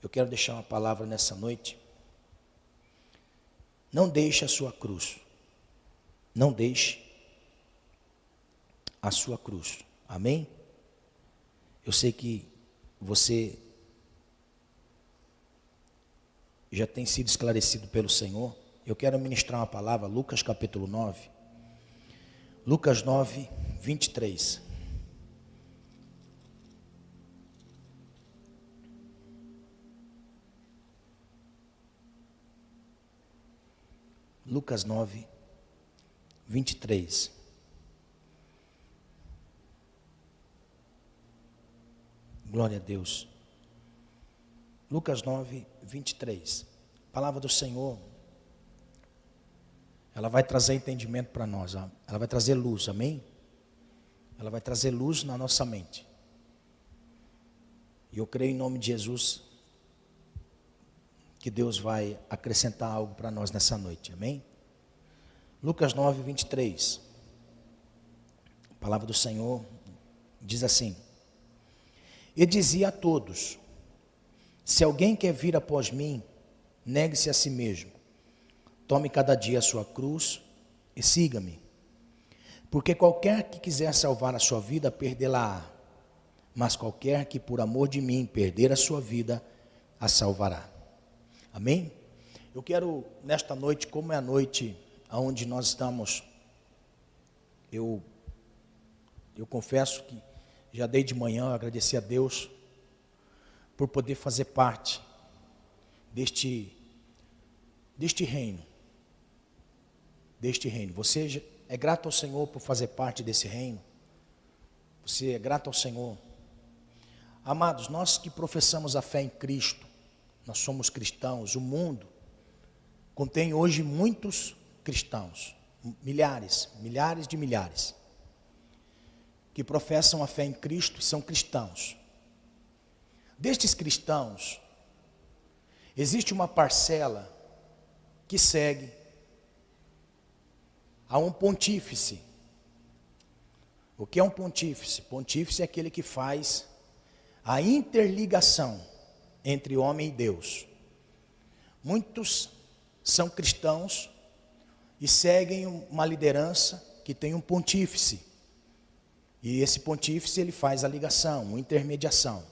Eu quero deixar uma palavra nessa noite. Não deixe a sua cruz. Não deixe a sua cruz. Amém? Eu sei que você já tem sido esclarecido pelo Senhor. Eu quero ministrar uma palavra, Lucas capítulo 9. Lucas 9, 23. Lucas 9, 23. Glória a Deus. Lucas 9, 23. A palavra do Senhor, ela vai trazer entendimento para nós. Ela vai trazer luz, amém? Ela vai trazer luz na nossa mente. E eu creio em nome de Jesus que Deus vai acrescentar algo para nós nessa noite, amém? Lucas 9, 23. A palavra do Senhor diz assim: E dizia a todos: Se alguém quer vir após mim, negue-se a si mesmo, tome cada dia a sua cruz e siga-me. Porque qualquer que quiser salvar a sua vida, perdê-la-á. Mas qualquer que por amor de mim perder a sua vida, a salvará. Amém? Eu quero, nesta noite, como é a noite onde nós estamos, eu confesso que já desde manhã eu agradeci a Deus por poder fazer parte deste reino. Você é grato ao Senhor por fazer parte desse reino? Você é grato ao Senhor? Amados, nós que professamos a fé em Cristo, nós somos cristãos. O mundo contém hoje muitos cristãos, milhares de milhares, que professam a fé em Cristo e são cristãos. Destes cristãos, existe uma parcela que segue a um pontífice. O que é um pontífice? Pontífice é aquele que faz a interligação entre homem e Deus. Muitos são cristãos e seguem uma liderança que tem um pontífice. E esse pontífice ele faz a ligação, uma intermediação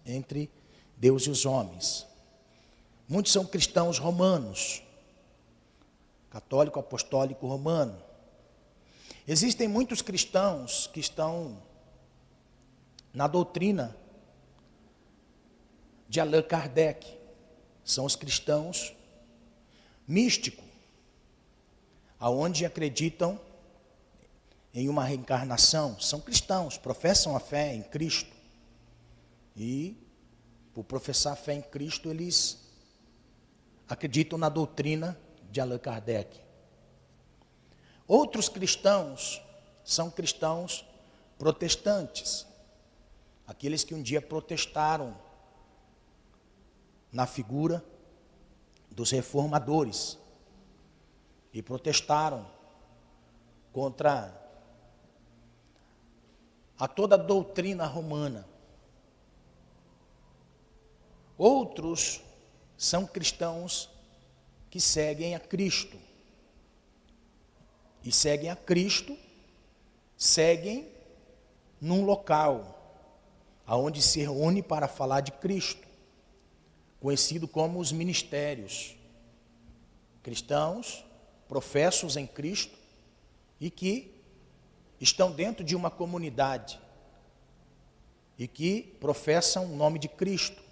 entre Deus e os homens. Muitos são cristãos romanos, católico, apostólico, romano. Existem muitos cristãos que estão na doutrina de Allan Kardec. São os cristãos místicos, aonde acreditam em uma reencarnação. São cristãos, professam a fé em Cristo. E, por professar a fé em Cristo, eles acreditam na doutrina de Allan Kardec. Outros cristãos são cristãos protestantes. Aqueles que um dia protestaram na figura dos reformadores. E protestaram contra a toda a doutrina romana. Outros são cristãos que seguem a Cristo. E seguem a Cristo, seguem num local aonde se reúne para falar de Cristo, conhecido como os ministérios. Cristãos, professos em Cristo e que estão dentro de uma comunidade e que professam o nome de Cristo.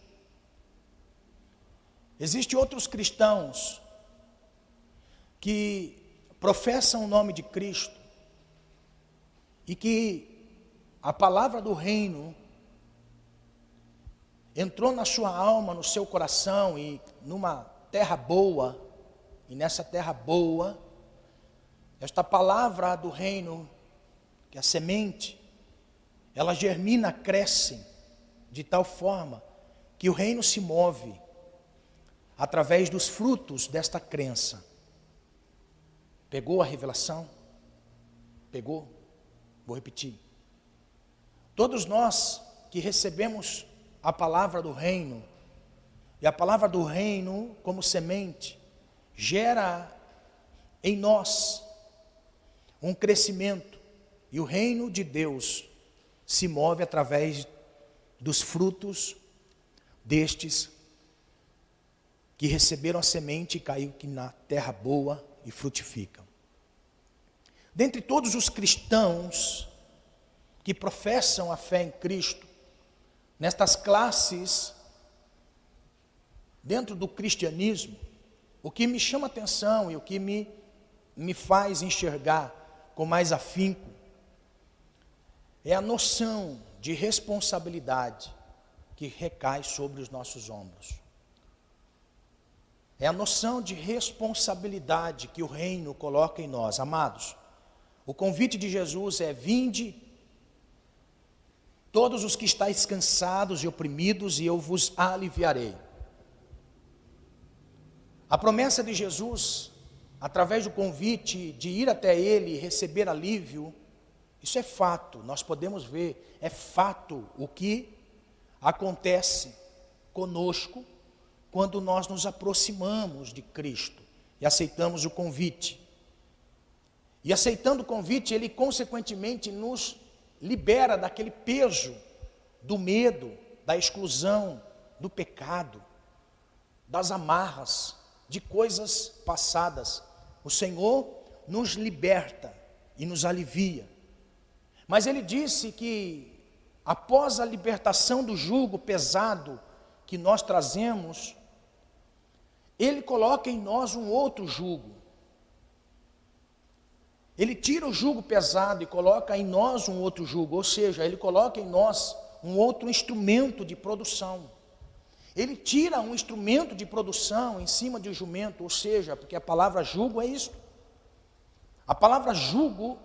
Existem outros cristãos que professam o nome de Cristo e que a palavra do reino entrou na sua alma, no seu coração e numa terra boa, e nessa terra boa, esta palavra do reino, que é a semente, ela germina, cresce de tal forma que o reino se move através dos frutos desta crença. Pegou a revelação? Pegou? Vou repetir. Todos nós que recebemos a palavra do reino, E a palavra do reino, como semente, gera em nós um crescimento. E o reino de Deus se move através dos frutos destes que receberam a semente e caiu na terra boa e frutificam. Dentre todos os cristãos que professam a fé em Cristo, nestas classes, dentro do cristianismo, o que me chama a atenção e o que me faz enxergar com mais afinco é a noção de responsabilidade que recai sobre os nossos ombros. É a noção de responsabilidade que o reino coloca em nós. Amados, o convite de Jesus é: vinde, todos os que estáis cansados e oprimidos, e eu vos aliviarei. A promessa de Jesus, através do convite de ir até Ele e receber alívio, isso é fato, nós podemos ver, é fato o que acontece conosco quando nós nos aproximamos de Cristo e aceitamos o convite. E aceitando o convite, Ele consequentemente nos libera daquele peso do medo, da exclusão, do pecado, das amarras, de coisas passadas. O Senhor nos liberta e nos alivia. Mas Ele disse que após a libertação do jugo pesado que nós trazemos, Ele coloca em nós um outro jugo. Ele tira o jugo pesado e coloca em nós um outro jugo, ou seja, Ele coloca em nós um outro instrumento de produção. Ele tira um instrumento de produção em cima de um jumento, ou seja, porque a palavra jugo é isto. A palavra jugo,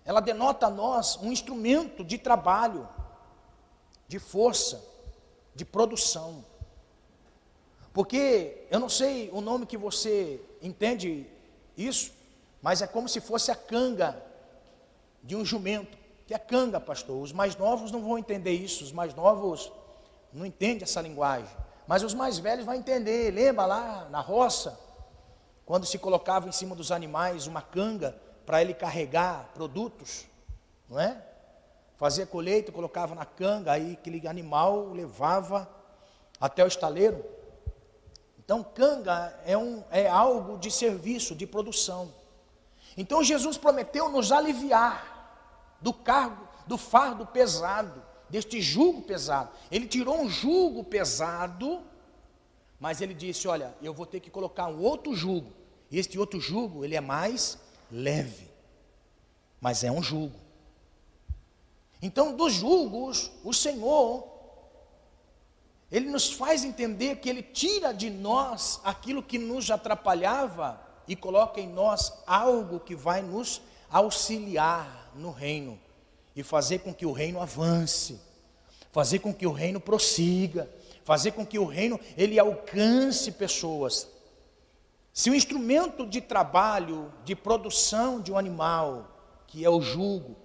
ela denota a nós um instrumento de trabalho, de força, de produção. Porque, eu não sei o nome que você entende isso, mas é como se fosse a canga de um jumento. Que é canga, pastor? Os mais novos não vão entender isso, os mais novos não entendem essa linguagem. Mas os mais velhos vão entender. Lembra lá na roça, quando se colocava em cima dos animais uma canga para ele carregar produtos, não é? Fazia colheita, colocava na canga, aí aquele animal levava até o estaleiro. Então canga é algo de serviço, de produção. Então Jesus prometeu nos aliviar do fardo pesado, deste jugo pesado. Ele tirou um jugo pesado, mas Ele disse: olha, eu vou ter que colocar um outro jugo. E este outro jugo, ele é mais leve, mas é um jugo. Então dos jugos, o Senhor, Ele nos faz entender que Ele tira de nós aquilo que nos atrapalhava e coloca em nós algo que vai nos auxiliar no reino e fazer com que o reino avance, fazer com que o reino prossiga, fazer com que o reino ele alcance pessoas. Se o instrumento de trabalho, de produção de um animal, que é o jugo,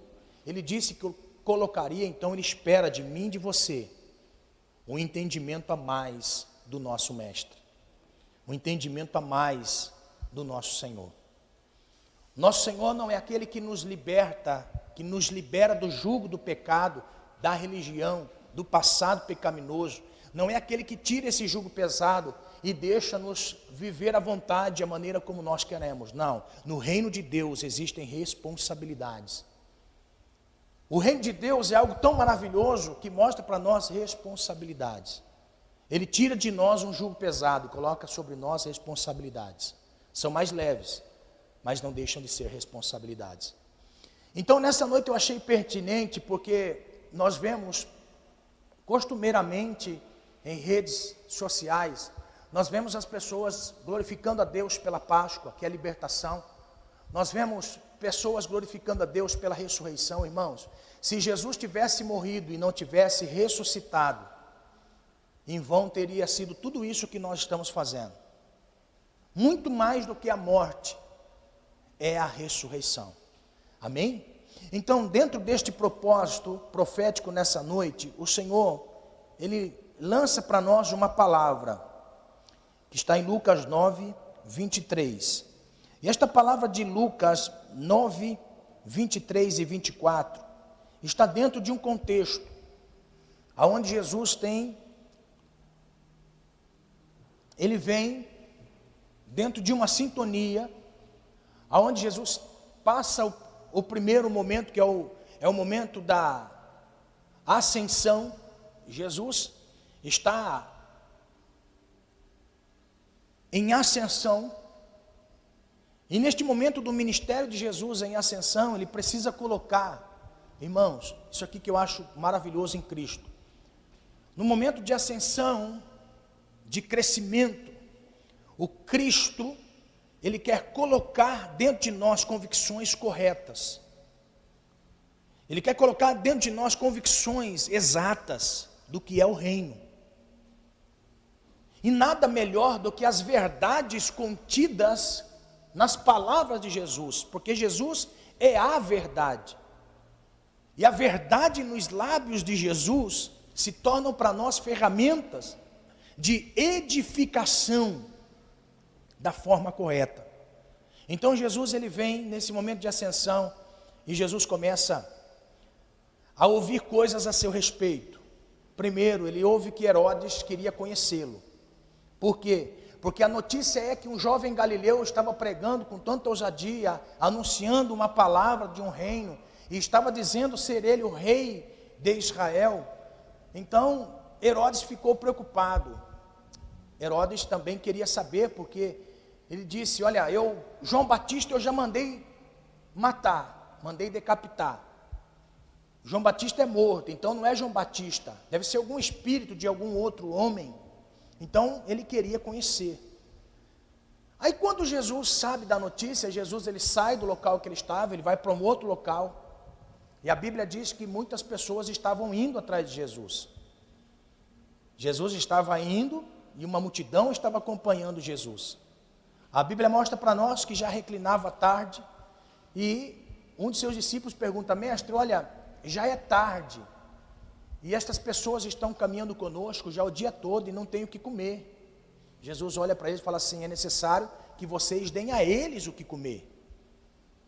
Ele disse que eu colocaria, então Ele espera de mim e de você um entendimento a mais do nosso mestre, um entendimento a mais do nosso Senhor. Nosso Senhor não é aquele que nos liberta, que nos libera do jugo do pecado, da religião, do passado pecaminoso. Não é aquele que tira esse jugo pesado e deixa-nos viver à vontade, a maneira como nós queremos. Não, no reino de Deus existem responsabilidades. O reino de Deus é algo tão maravilhoso que mostra para nós responsabilidades. Ele tira de nós um jugo pesado e coloca sobre nós responsabilidades. São mais leves, mas não deixam de ser responsabilidades. Então nessa noite eu achei pertinente, porque nós vemos costumeiramente em redes sociais, nós vemos as pessoas glorificando a Deus pela Páscoa, que é a libertação. Nós vemos pessoas glorificando a Deus pela ressurreição. Irmãos, se Jesus tivesse morrido e não tivesse ressuscitado, em vão teria sido tudo isso que nós estamos fazendo. Muito mais do que a morte é a ressurreição. Amém? Então, dentro deste propósito profético nessa noite, o Senhor, Ele lança para nós uma palavra. que está em Lucas 9, 23. E esta palavra de Lucas 9, 23 e 24 está dentro de um contexto onde Jesus ele vem dentro de uma sintonia, onde Jesus passa o primeiro momento, que é o momento da ascensão. Jesus está em ascensão, e neste momento do ministério de Jesus em ascensão, ele precisa colocar, irmãos, isso aqui que eu acho maravilhoso em Cristo, no momento de ascensão, de crescimento, o Cristo, ele quer colocar dentro de nós convicções corretas, ele quer colocar dentro de nós convicções exatas do que é o reino. E nada melhor do que as verdades contidas nas palavras de Jesus, porque Jesus é a verdade. E a verdade nos lábios de Jesus se tornam para nós ferramentas de edificação da forma correta. Então Jesus ele vem nesse momento de ascensão e Jesus começa a ouvir coisas a seu respeito. Primeiro, ele ouve que Herodes queria conhecê-lo. Por quê? Porque a notícia é que um jovem galileu estava pregando com tanta ousadia, anunciando uma palavra de um reino, e estava dizendo ser ele o rei de Israel. Então Herodes ficou preocupado. Herodes também queria saber, porque ele disse, olha, João Batista eu já mandei matar, mandei decapitar. João Batista é morto, então não é João Batista, deve ser algum espírito de algum outro homem. Então ele queria conhecer. Aí quando Jesus sabe da notícia, Jesus ele sai do local que ele estava, ele vai para um outro local, e a Bíblia diz que muitas pessoas estavam indo atrás de Jesus. Jesus estava indo e uma multidão estava acompanhando Jesus. A Bíblia mostra para nós que já reclinava tarde, e um de seus discípulos pergunta, mestre, olha, já é tarde, e estas pessoas estão caminhando conosco já o dia todo e não têm o que comer. Jesus olha para eles e fala assim, é necessário que vocês deem a eles o que comer.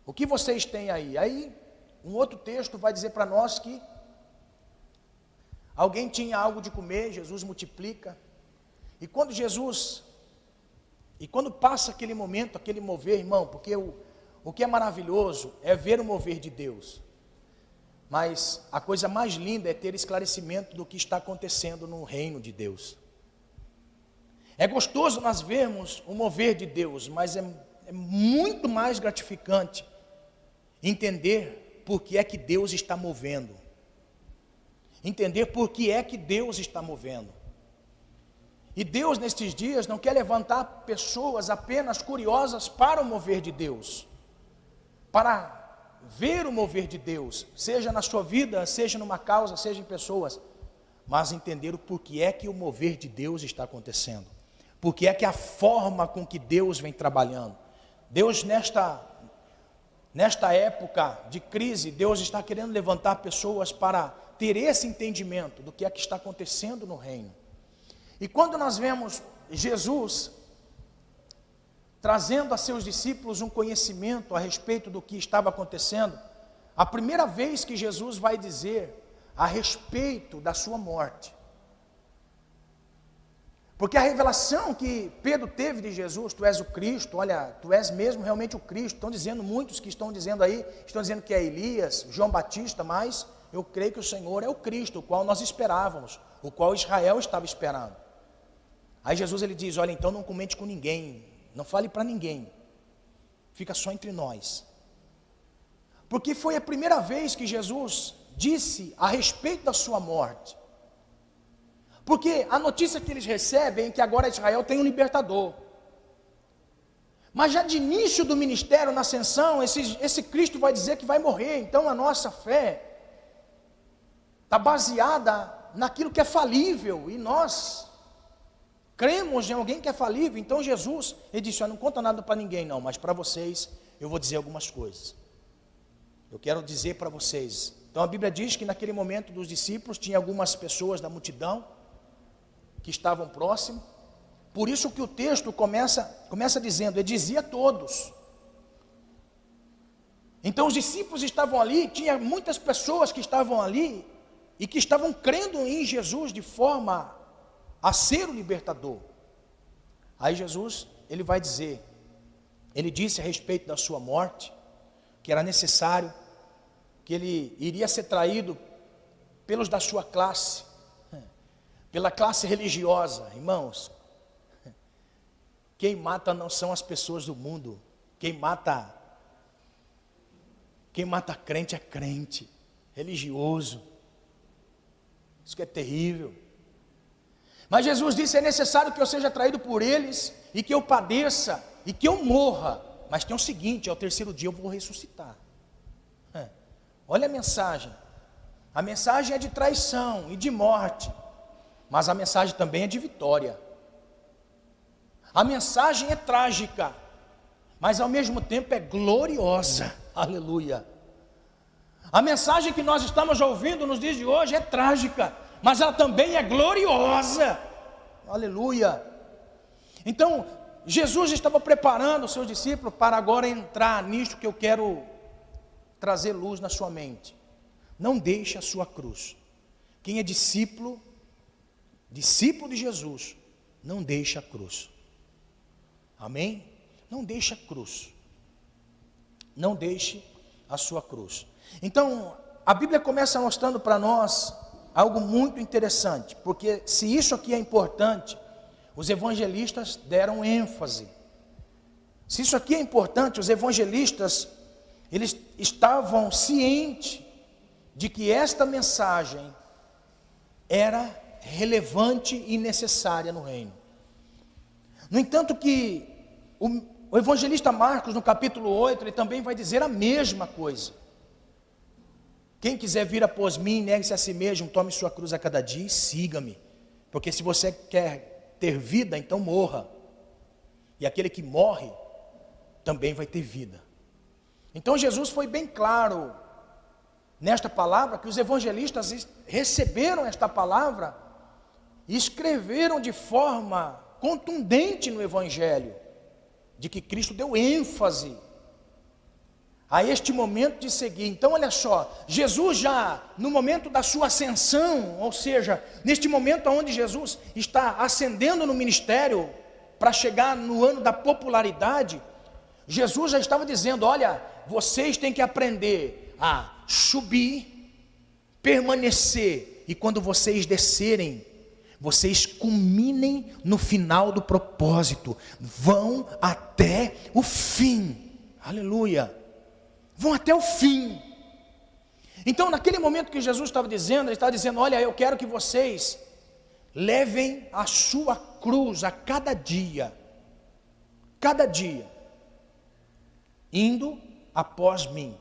O que vocês têm aí? Aí um outro texto vai dizer para nós que alguém tinha algo de comer, Jesus multiplica. E quando passa aquele momento, aquele mover, irmão, porque o que é maravilhoso é ver o mover de Deus. Mas a coisa mais linda é ter esclarecimento do que está acontecendo no reino de Deus. É gostoso nós vermos o mover de Deus, mas é muito mais gratificante entender por que é que Deus está movendo. Entender por que é que Deus está movendo. E Deus nestes dias não quer levantar pessoas apenas curiosas para o mover de Deus, para ver o mover de Deus, seja na sua vida, seja numa causa, seja em pessoas, mas entender o porquê é que o mover de Deus está acontecendo, porque é que a forma com que Deus vem trabalhando. Deus nesta época de crise, Deus está querendo levantar pessoas para ter esse entendimento do que é que está acontecendo no reino. E quando nós vemos Jesus trazendo a seus discípulos um conhecimento a respeito do que estava acontecendo, a primeira vez que Jesus vai dizer a respeito da sua morte. Porque a revelação que Pedro teve de Jesus, tu és o Cristo, olha, tu és mesmo realmente o Cristo. Estão dizendo, muitos que estão dizendo aí, estão dizendo que é Elias, João Batista, mas eu creio que o Senhor é o Cristo, o qual nós esperávamos, o qual Israel estava esperando. Aí Jesus ele diz, olha, então não comente com ninguém, não fale para ninguém, fica só entre nós. Porque foi a primeira vez que Jesus disse a respeito da sua morte. Porque a notícia que eles recebem é que agora Israel tem um libertador. Mas já de início do ministério, na ascensão, esse Cristo vai dizer que vai morrer. Então a nossa fé está baseada naquilo que é falível, e nós cremos em alguém que é falível. Então Jesus, ele disse, não conta nada para ninguém não, mas para vocês eu vou dizer algumas coisas. Eu quero dizer para vocês. Então a Bíblia diz que naquele momento dos discípulos, tinha algumas pessoas da multidão que estavam próximos, Por isso que o texto começa dizendo, ele dizia a todos. Então os discípulos estavam ali, tinha muitas pessoas que estavam ali, e que estavam crendo em Jesus de forma a ser o libertador. Aí Jesus, ele vai dizer, ele disse a respeito da sua morte, que era necessário, que ele iria ser traído pelos da sua classe, pela classe religiosa. Irmãos, quem mata não são as pessoas do mundo, quem mata crente é crente, religioso. Isso que é terrível. Mas Jesus disse, é necessário que eu seja traído por eles, e que eu padeça, e que eu morra. Mas tem o seguinte, ao terceiro dia eu vou ressuscitar. Olha a mensagem é de traição e de morte, mas a mensagem também é de vitória. A mensagem é trágica, mas ao mesmo tempo é gloriosa, aleluia. A mensagem que nós estamos ouvindo nos dias de hoje é trágica, mas ela também é gloriosa, aleluia. Então, Jesus estava preparando os seus discípulos para agora entrar nisto que eu quero trazer luz na sua mente. Não deixe a sua cruz. Quem é discípulo de Jesus, não deixe a cruz. Amém? Não deixe a cruz. Não deixe a sua cruz. Então, a Bíblia começa mostrando para nós algo muito interessante, porque se isso aqui é importante, os evangelistas deram ênfase. Se isso aqui é importante, os evangelistas, eles estavam cientes de que esta mensagem era relevante e necessária no reino. No entanto que o evangelista Marcos, no capítulo 8, ele também vai dizer a mesma coisa. Quem quiser vir após mim, negue-se a si mesmo, tome sua cruz a cada dia e siga-me. Porque se você quer ter vida, então morra. E aquele que morre, também vai ter vida. Então Jesus foi bem claro nesta palavra, que os evangelistas receberam esta palavra e escreveram de forma contundente no evangelho, de que Cristo deu ênfase a este momento de seguir. Então olha só, Jesus já no momento da sua ascensão, ou seja, neste momento onde Jesus está ascendendo no ministério, para chegar no ano da popularidade, Jesus já estava dizendo, olha, vocês têm que aprender a subir, permanecer, e quando vocês descerem, vocês culminem no final do propósito, vão até o fim, aleluia, vão até o fim. Então naquele momento que Jesus estava dizendo, ele estava dizendo, olha, eu quero que vocês levem a sua cruz a cada dia, indo após mim.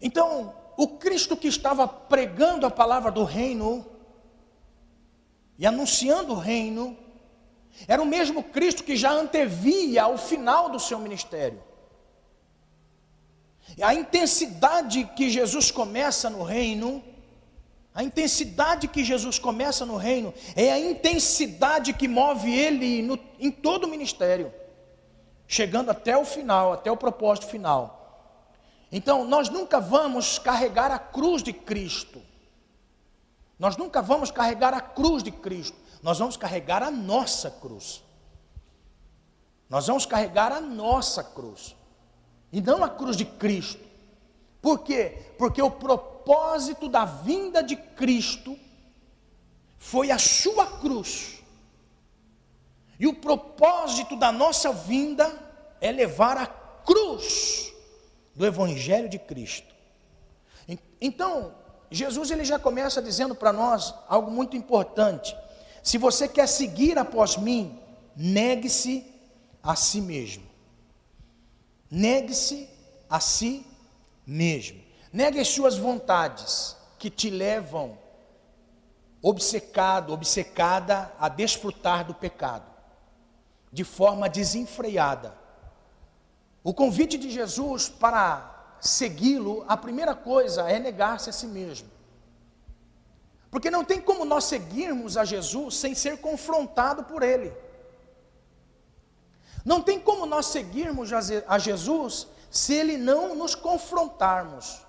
Então, o Cristo que estava pregando a palavra do reino e anunciando o reino, era o mesmo Cristo que já antevia o final do seu ministério. E a intensidade que Jesus começa no reino, é a intensidade que move ele em todo o ministério, chegando até o final, até o propósito final. Então, nós nunca vamos carregar a cruz de Cristo. Nós nunca vamos carregar a cruz de Cristo. Nós vamos carregar a nossa cruz. Nós vamos carregar a nossa cruz. E não a cruz de Cristo. Por quê? Porque o propósito da vinda de Cristo foi a sua cruz. E o propósito da nossa vinda é levar a cruz do Evangelho de Cristo. Então, Jesus ele já começa dizendo para nós algo muito importante. Se você quer seguir após mim, negue-se a si mesmo. Negue-se a si mesmo. Negue as suas vontades que te levam obcecada a desfrutar do pecado, de forma desenfreada. O convite de Jesus para segui-lo, a primeira coisa é negar-se a si mesmo. Porque não tem como nós seguirmos a Jesus sem ser confrontado por Ele. Não tem como nós seguirmos a Jesus se Ele não nos confrontarmos.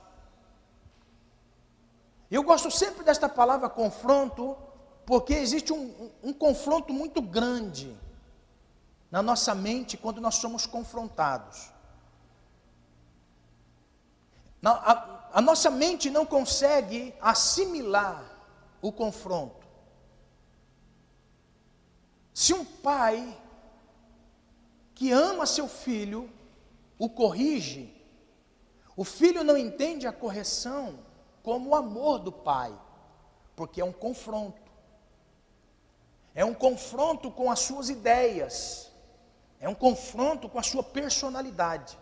Eu gosto sempre desta palavra confronto, porque existe um confronto muito grande na nossa mente quando nós somos confrontados. A nossa mente não consegue assimilar o confronto. Se um pai que ama seu filho o corrige, o filho não entende a correção como o amor do pai, porque é um confronto. É um confronto com as suas ideias, é um confronto com a sua personalidade,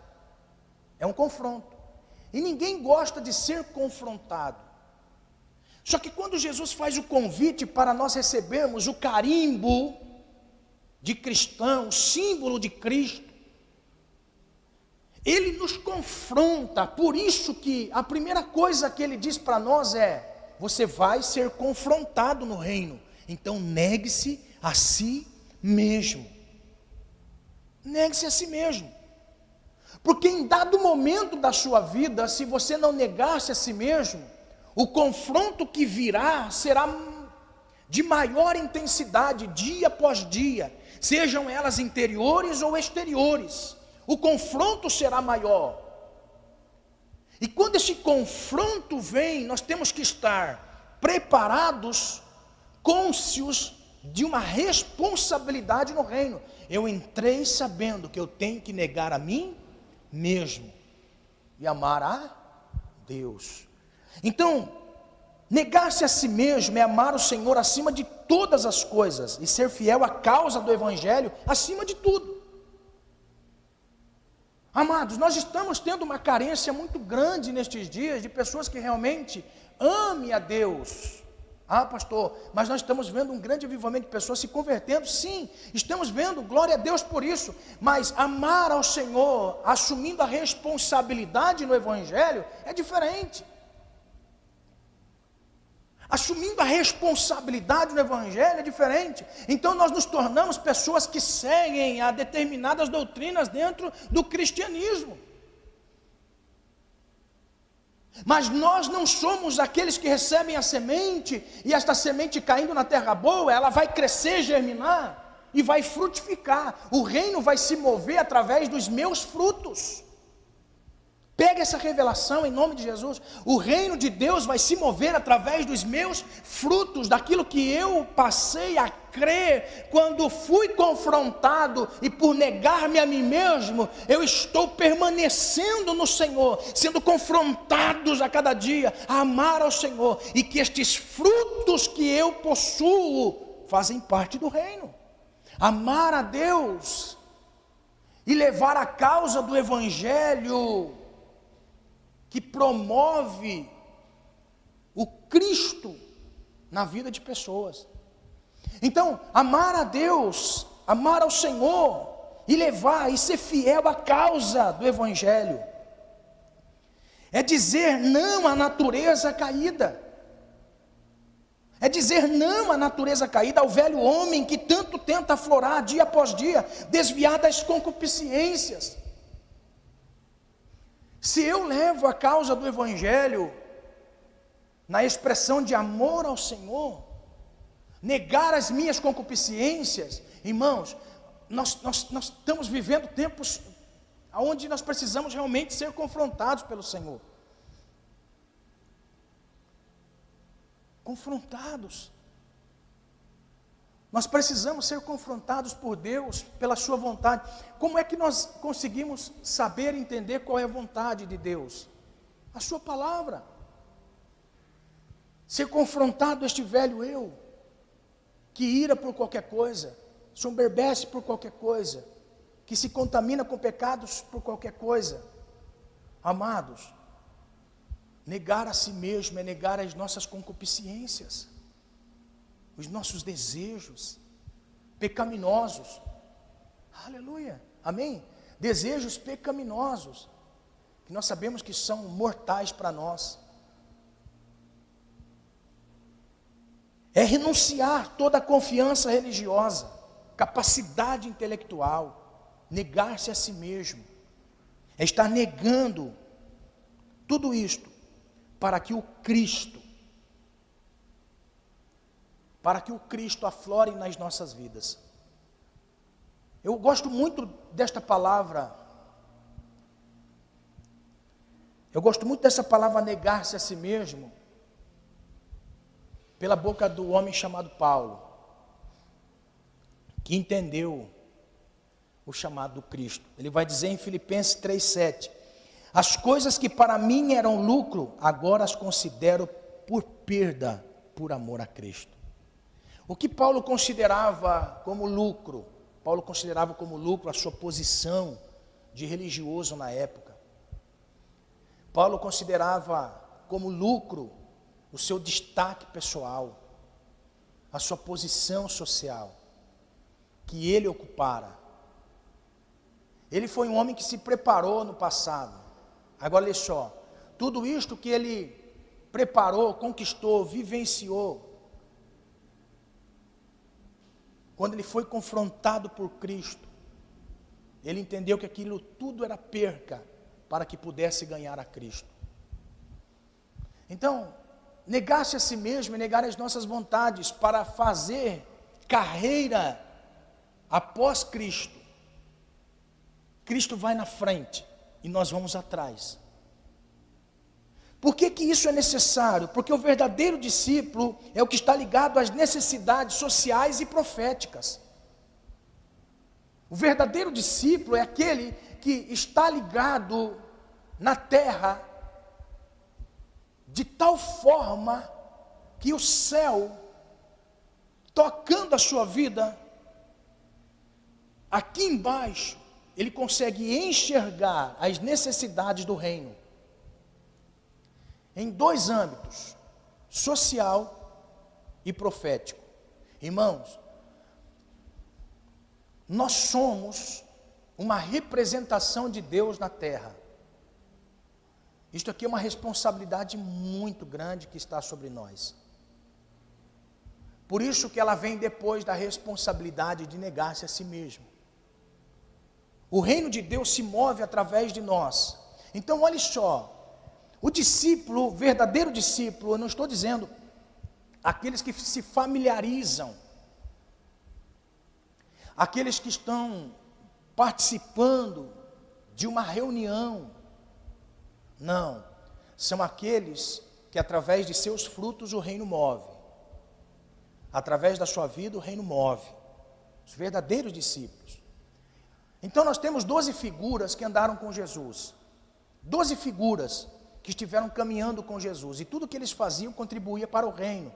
é um confronto. E ninguém gosta de ser confrontado. Só que quando Jesus faz o convite para nós recebermos o carimbo de cristão, o símbolo de Cristo, Ele nos confronta. Por isso que a primeira coisa que Ele diz para nós é: você vai ser confrontado no reino. Então negue-se a si mesmo. Negue-se a si mesmo. Porque em dado momento da sua vida, se você não negar-se a si mesmo, o confronto que virá será de maior intensidade, dia após dia, sejam elas interiores ou exteriores. O confronto será maior. E quando esse confronto vem, nós temos que estar preparados, cônscios de uma responsabilidade no reino. Eu entrei sabendo que eu tenho que negar a mim mesmo e amar a Deus. Então, negar-se a si mesmo é amar o Senhor acima de todas as coisas e ser fiel à causa do Evangelho acima de tudo. Amados, nós estamos tendo uma carência muito grande nestes dias de pessoas que realmente amem a Deus. Ah, pastor, mas nós estamos vendo um grande avivamento de pessoas se convertendo. Sim, estamos vendo, glória a Deus por isso. Mas amar ao Senhor, assumindo a responsabilidade no Evangelho, é diferente. Assumindo a responsabilidade no Evangelho é diferente. Então nós nos tornamos pessoas que seguem a determinadas doutrinas dentro do cristianismo. Mas nós não somos aqueles que recebem a semente, e esta semente caindo na terra boa, ela vai crescer, germinar, e vai frutificar. O reino vai se mover através dos meus frutos. Pega essa revelação em nome de Jesus. O reino de Deus vai se mover através dos meus frutos, daquilo que eu passei a crer quando fui confrontado, e por negar-me a mim mesmo, eu estou permanecendo no Senhor, sendo confrontados a cada dia a amar ao Senhor, e que estes frutos que eu possuo fazem parte do reino. Amar a Deus e levar a causa do Evangelho, que promove o Cristo na vida de pessoas. Então, amar a Deus, amar ao Senhor, e levar e ser fiel à causa do Evangelho, é dizer não à natureza caída, é dizer não à natureza caída, ao velho homem que tanto tenta aflorar dia após dia, desviar das concupiscências. Se eu levo a causa do Evangelho na expressão de amor ao Senhor, negar as minhas concupiscências, irmãos, nós estamos vivendo tempos onde nós precisamos realmente ser confrontados pelo Senhor. Confrontados. Nós precisamos ser confrontados por Deus, pela sua vontade. Como é que nós conseguimos saber e entender qual é a vontade de Deus? A sua palavra. Ser confrontado este velho eu, que ira por qualquer coisa, soberbece por qualquer coisa, que se contamina com pecados por qualquer coisa. Amados, negar a si mesmo é negar as nossas concupiscências, os nossos desejos pecaminosos. Aleluia, amém? Desejos pecaminosos, que nós sabemos que são mortais para nós. É renunciar toda a confiança religiosa, capacidade intelectual, negar-se a si mesmo. É estar negando tudo isto para que o Cristo aflore nas nossas vidas. Eu gosto muito desta palavra. Eu gosto muito dessa palavra negar-se a si mesmo, pela boca do homem chamado Paulo, que entendeu o chamado do Cristo. Ele vai dizer em Filipenses 3,7: as coisas que para mim eram lucro, agora as considero por perda, por amor a Cristo. O que Paulo considerava como lucro? Paulo considerava como lucro a sua posição de religioso na época. Paulo considerava como lucro o seu destaque pessoal, a sua posição social, que ele ocupara. Ele foi um homem que se preparou no passado. Agora olha só, tudo isto que ele preparou, conquistou, vivenciou, quando ele foi confrontado por Cristo, ele entendeu que aquilo tudo era perca para que pudesse ganhar a Cristo. Então, negar-se a si mesmo e negar as nossas vontades para fazer carreira após Cristo. Cristo vai na frente e nós vamos atrás. Por que isso é necessário? Porque o verdadeiro discípulo é o que está ligado às necessidades sociais e proféticas. O verdadeiro discípulo é aquele que está ligado na terra de tal forma que o céu, tocando a sua vida, aqui embaixo, ele consegue enxergar as necessidades do reino. Em dois âmbitos, social e profético. Irmãos, nós somos uma representação de Deus na terra. Isto aqui é uma responsabilidade muito grande que está sobre nós. Por isso que ela vem depois da responsabilidade de negar-se a si mesmo. O reino de Deus se move através de nós. Então olhe só, o discípulo, o verdadeiro discípulo, eu não estou dizendo aqueles que se familiarizam, aqueles que estão participando de uma reunião. Não, são aqueles que através de seus frutos o reino move. Através da sua vida o reino move. Os verdadeiros discípulos. Então nós temos 12 figuras que andaram com Jesus. 12 figuras que estiveram caminhando com Jesus. E tudo que eles faziam contribuía para o reino.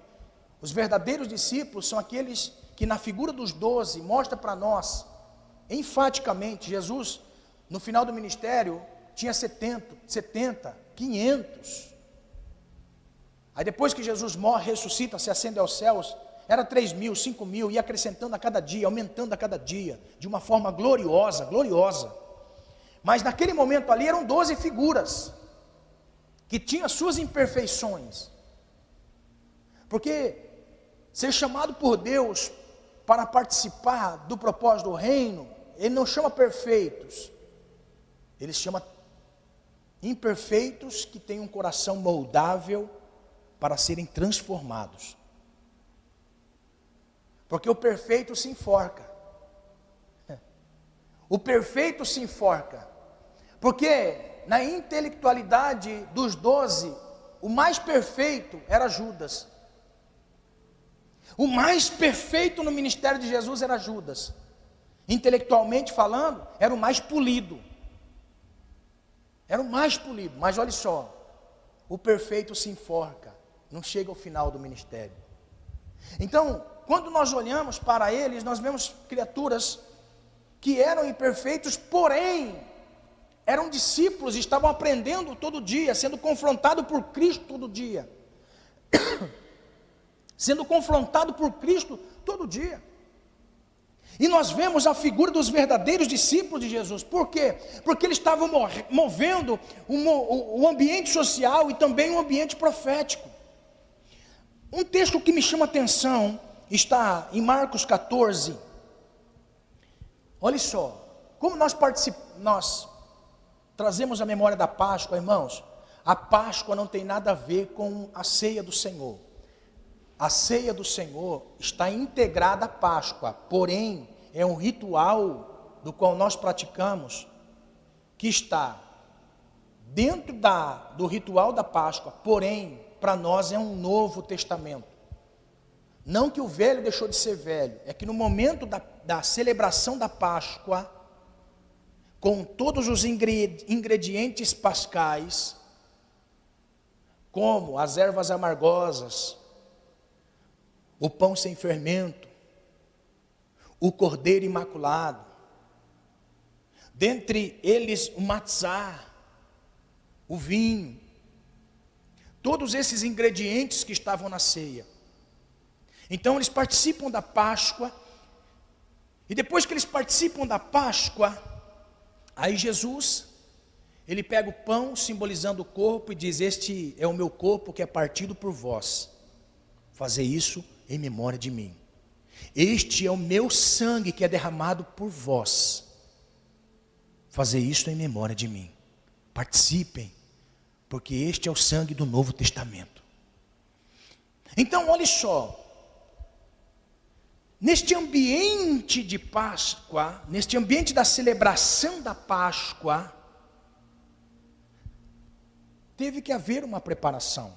Os verdadeiros discípulos são aqueles que na figura dos 12 mostra para nós, enfaticamente, Jesus no final do ministério tinha 70, 500. Aí depois que Jesus morre, ressuscita, se ascende aos céus, era 3.000, 5.000, ia acrescentando a cada dia, aumentando a cada dia, de uma forma gloriosa, gloriosa. Mas naquele momento ali eram 12 figuras, que tinham as suas imperfeições. Porque ser chamado por Deus para participar do propósito do reino, Ele não chama perfeitos, Ele chama imperfeitos que têm um coração moldável para serem transformados. Porque o perfeito se enforca. O perfeito se enforca. Porque na intelectualidade dos 12, o mais perfeito era Judas. O mais perfeito no ministério de Jesus era Judas. Intelectualmente falando, era o mais polido. Era o mais polido, mas olha só, o perfeito se enforca, não chega ao final do ministério. Então, quando nós olhamos para eles, nós vemos criaturas que eram imperfeitos, porém, eram discípulos, estavam aprendendo todo dia, sendo confrontados por Cristo todo dia. Sendo confrontado por Cristo todo dia. E nós vemos a figura dos verdadeiros discípulos de Jesus. Por quê? Porque eles estavam movendo o ambiente social e também o ambiente profético. Um texto que me chama a atenção está em Marcos 14. Olha só, como nós trazemos a memória da Páscoa, irmãos. A Páscoa não tem nada a ver com a ceia do Senhor. A ceia do Senhor está integrada à Páscoa, porém é um ritual do qual nós praticamos, que está dentro do ritual da Páscoa, porém para nós é um novo testamento. Não que o velho deixou de ser velho, é que no momento da celebração da Páscoa, com todos os ingredientes pascais, como as ervas amargosas, o pão sem fermento, o cordeiro imaculado, dentre eles o matzá, o vinho, todos esses ingredientes que estavam na ceia. Então eles participam da Páscoa, e depois que eles participam da Páscoa, aí Jesus, ele pega o pão, simbolizando o corpo, e diz: este é o meu corpo que é partido por vós, fazei isso em memória de mim. Este é o meu sangue que é derramado por vós, fazei isso em memória de mim. Participem, porque este é o sangue do Novo Testamento. Então olhe só, neste ambiente de Páscoa, neste ambiente da celebração da Páscoa, teve que haver uma preparação.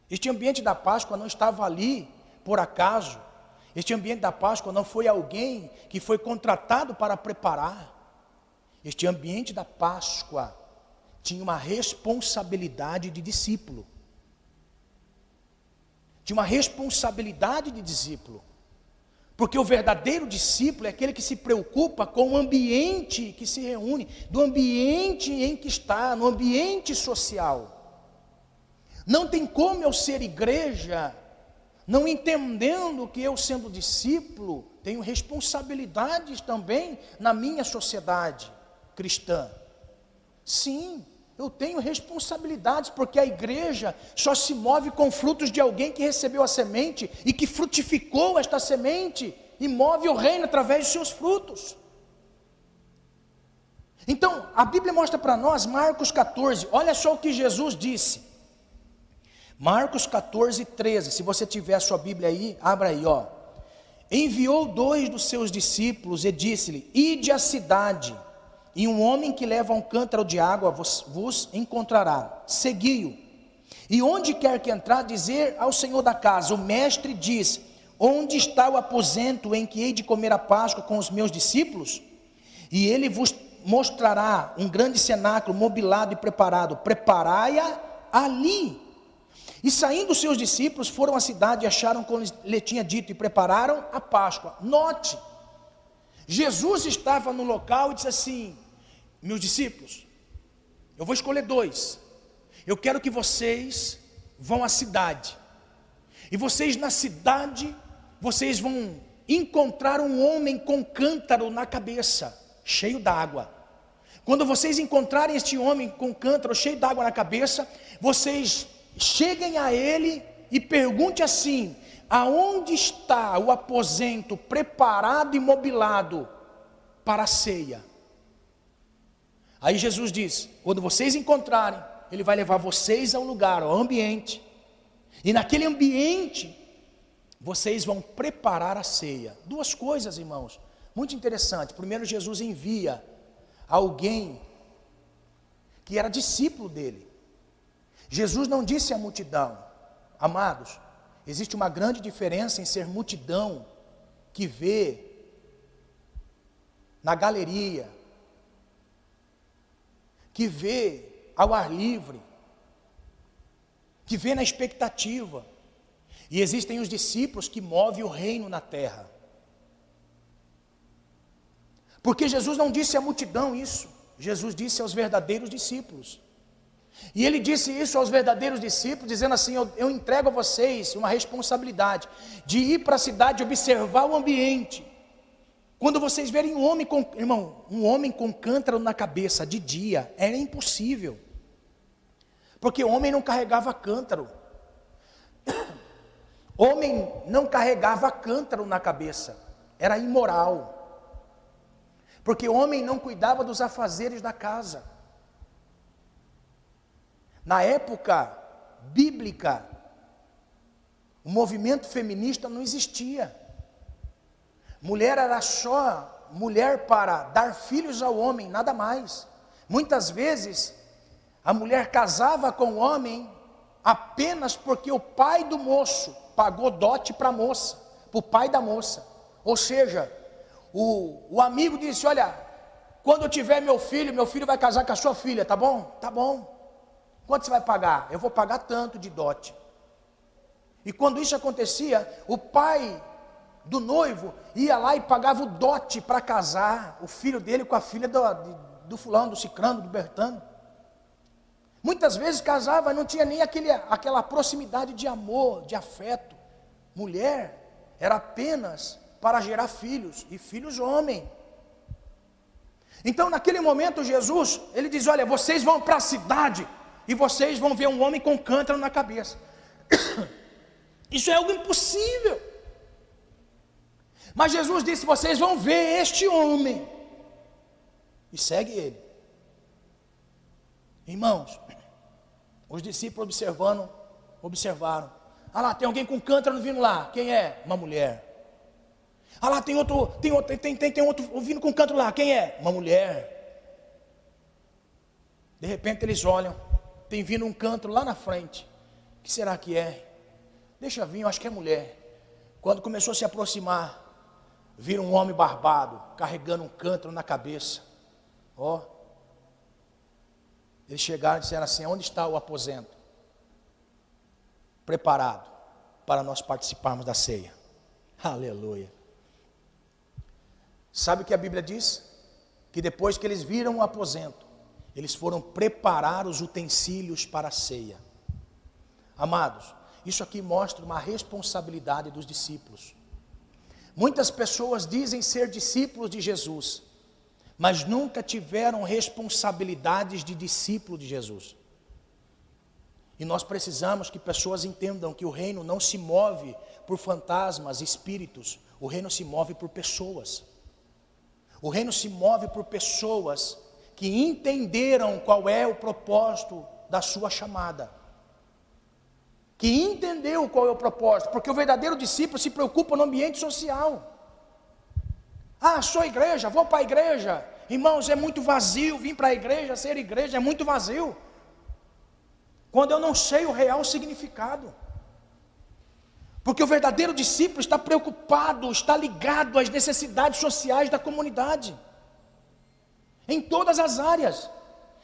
Este ambiente da Páscoa não estava ali por acaso. Este ambiente da Páscoa não foi alguém que foi contratado para preparar. Este ambiente da Páscoa tinha uma responsabilidade de discípulo. Tinha uma responsabilidade de discípulo. Porque o verdadeiro discípulo é aquele que se preocupa com o ambiente que se reúne, do ambiente em que está, no ambiente social. Não tem como eu ser igreja, não entendendo que eu, sendo discípulo, tenho responsabilidades também na minha sociedade cristã. Sim, eu tenho responsabilidades, porque a igreja só se move com frutos de alguém que recebeu a semente e que frutificou esta semente e move o reino através dos seus frutos. Então, a Bíblia mostra para nós, Marcos 14, olha só o que Jesus disse. Marcos 14, 13, se você tiver a sua Bíblia aí, abra aí, ó. Enviou 2 dos seus discípulos e disse-lhe: ide à cidade, e um homem que leva um cântaro de água vos encontrará, segui-o. E onde quer que entrar, dizer ao Senhor da casa: o mestre diz, onde está o aposento em que hei de comer a Páscoa com os meus discípulos? E ele vos mostrará um grande cenáculo mobilado e preparado, preparai-a ali. E saindo os seus discípulos, foram à cidade e acharam como lhe tinha dito, e prepararam a Páscoa. Note, Jesus estava no local e disse assim: meus discípulos, eu vou escolher 2, eu quero que vocês vão à cidade, e vocês na cidade, vocês vão encontrar um homem com cântaro na cabeça, cheio d'água. Quando vocês encontrarem este homem com cântaro cheio d'água na cabeça, vocês cheguem a ele e pergunte assim: aonde está o aposento preparado e mobilado para a ceia? Aí Jesus diz: quando vocês encontrarem, ele vai levar vocês ao lugar, ao ambiente, e naquele ambiente vocês vão preparar a ceia. 2 coisas, irmãos, muito interessante. Primeiro, Jesus envia alguém que era discípulo dele. Jesus não disse à multidão. Amados, existe uma grande diferença em ser multidão que vê na galeria, que vê ao ar livre, que vê na expectativa. E existem os discípulos que movem o reino na terra. Porque Jesus não disse à multidão isso, Jesus disse aos verdadeiros discípulos. E ele disse isso aos verdadeiros discípulos, dizendo assim: eu entrego a vocês uma responsabilidade de ir para a cidade, observar o ambiente. Quando vocês verem um homem com cântaro na cabeça de dia, era impossível, porque o homem não carregava cântaro. Homem não carregava cântaro na cabeça, era imoral. Porque homem não cuidava dos afazeres da casa. Na época bíblica, o movimento feminista não existia. Mulher era só mulher para dar filhos ao homem, nada mais. Muitas vezes, a mulher casava com o homem apenas porque o pai do moço pagou dote para a moça, para o pai da moça. Ou seja, o amigo disse: olha, quando eu tiver meu filho vai casar com a sua filha, tá bom? Tá bom. Quanto você vai pagar? Eu vou pagar tanto de dote. E quando isso acontecia, o pai do noivo ia lá e pagava o dote para casar o filho dele com a filha do fulano, do cicrano, do bertano. Muitas vezes casava e não tinha nem aquela proximidade de amor, de afeto. Mulher era apenas para gerar filhos, e filhos homem. Então naquele momento Jesus, ele diz: olha, vocês vão para a cidade e vocês vão ver um homem com cântaro na cabeça. Isso é algo impossível. Mas Jesus disse: vocês vão ver este homem, e segue ele. Irmãos, os discípulos observaram. Ah lá, tem alguém com cântaro vindo lá. Quem é? Uma mulher. Ah lá, tem outro vindo com cântaro lá. Quem é? Uma mulher. De repente eles olham, tem vindo um cântaro lá na frente. O que será que é? Deixa vir, eu acho que é mulher. Quando começou a se aproximar, viram um homem barbado, carregando um cântaro na cabeça. Ó. Eles chegaram e disseram assim: onde está o aposento preparado para nós participarmos da ceia? Aleluia. Sabe o que a Bíblia diz? Que depois que eles viram o aposento, eles foram preparar os utensílios para a ceia. Amados, isso aqui mostra uma responsabilidade dos discípulos. Muitas pessoas dizem ser discípulos de Jesus, mas nunca tiveram responsabilidades de discípulo de Jesus. E nós precisamos que pessoas entendam que o reino não se move por fantasmas, espíritos. O reino se move por pessoas. O reino se move por pessoas que entenderam qual é o propósito da sua chamada. Que entendeu qual é o propósito, porque o verdadeiro discípulo se preocupa no ambiente social. Ah, sou igreja, vou para a igreja. Irmãos, é muito vazio vir para a igreja, ser igreja é muito vazio. Quando eu não sei o real significado. Porque o verdadeiro discípulo está preocupado, está ligado às necessidades sociais da comunidade. Em todas as áreas.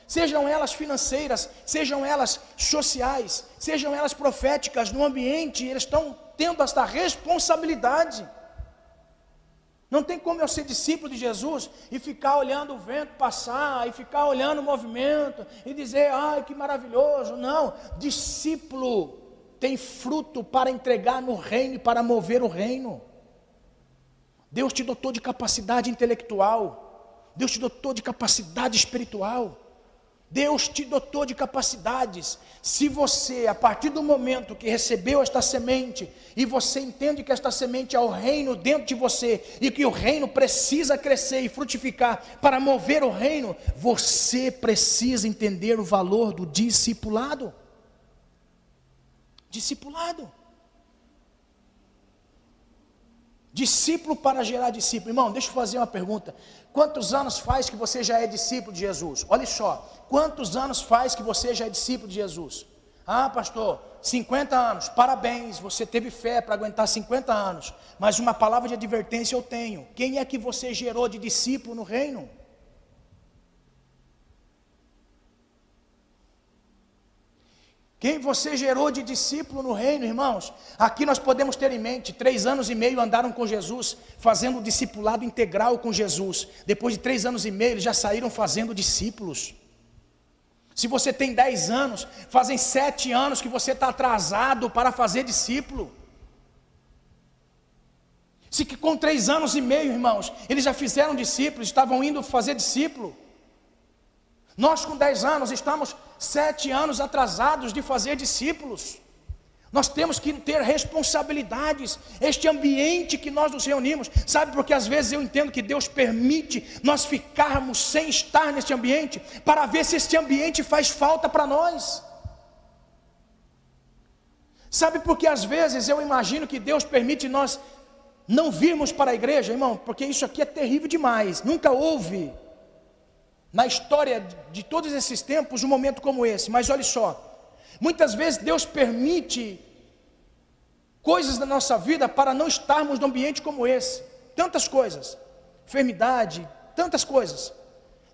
Sejam elas financeiras, sejam elas sociais, sejam elas proféticas, no ambiente, eles estão tendo esta responsabilidade. Não tem como eu ser discípulo de Jesus e ficar olhando o vento passar, e ficar olhando o movimento, e dizer: ai, que maravilhoso. Não, discípulo tem fruto para entregar no reino e para mover o reino. Deus te dotou de capacidade intelectual, Deus te dotou de capacidade espiritual, Deus te dotou de capacidades. Se você, a partir do momento que recebeu esta semente, e você entende que esta semente é o reino dentro de você, e que o reino precisa crescer e frutificar para mover o reino, você precisa entender o valor do discipulado. Discipulado. Discípulo para gerar discípulo. Irmão, deixa eu fazer uma pergunta. Quantos anos faz que você já é discípulo de Jesus? Olha só, quantos anos faz que você já é discípulo de Jesus? Ah, pastor, 50 anos, parabéns, você teve fé para aguentar 50 anos. Mas uma palavra de advertência eu tenho: quem é que você gerou de discípulo no reino? Quem você gerou de discípulo no reino, irmãos? Aqui nós podemos ter em mente, 3 anos e meio andaram com Jesus, fazendo o discipulado integral com Jesus. Depois de 3 anos e meio, eles já saíram fazendo discípulos. Se você tem 10 anos, fazem 7 anos que você está atrasado para fazer discípulo. Se que com 3 anos e meio, irmãos, eles já fizeram discípulos, estavam indo fazer discípulo. Nós com 10 anos estamos 7 anos atrasados de fazer discípulos. Nós temos que ter responsabilidades. Este ambiente que nós nos reunimos, sabe, porque às vezes eu entendo que Deus permite nós ficarmos sem estar neste ambiente, para ver se este ambiente faz falta para nós. Sabe, porque às vezes eu imagino que Deus permite nós não virmos para a igreja, irmão, porque isso aqui é terrível demais. Nunca houve na história de todos esses tempos um momento como esse. Mas olha só, muitas vezes Deus permite coisas da nossa vida para não estarmos num ambiente como esse. Tantas coisas, enfermidade, tantas coisas,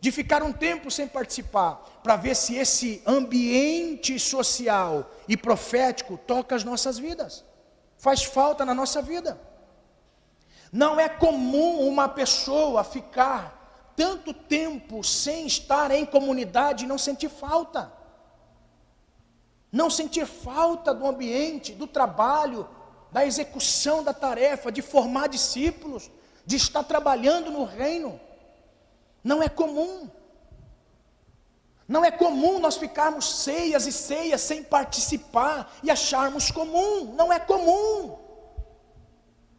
de ficar um tempo sem participar, para ver se esse ambiente social e profético toca as nossas vidas, faz falta na nossa vida. Não é comum uma pessoa ficar tanto tempo sem estar em comunidade e não sentir falta. Não sentir falta do ambiente, do trabalho, da execução da tarefa, de formar discípulos, de estar trabalhando no reino. Não é comum. Não é comum nós ficarmos ceias e ceias sem participar e acharmos comum. Não é comum.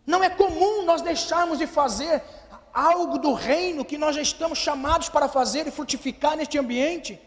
Não é comum nós deixarmos de fazer algo do reino que nós já estamos chamados para fazer e frutificar neste ambiente.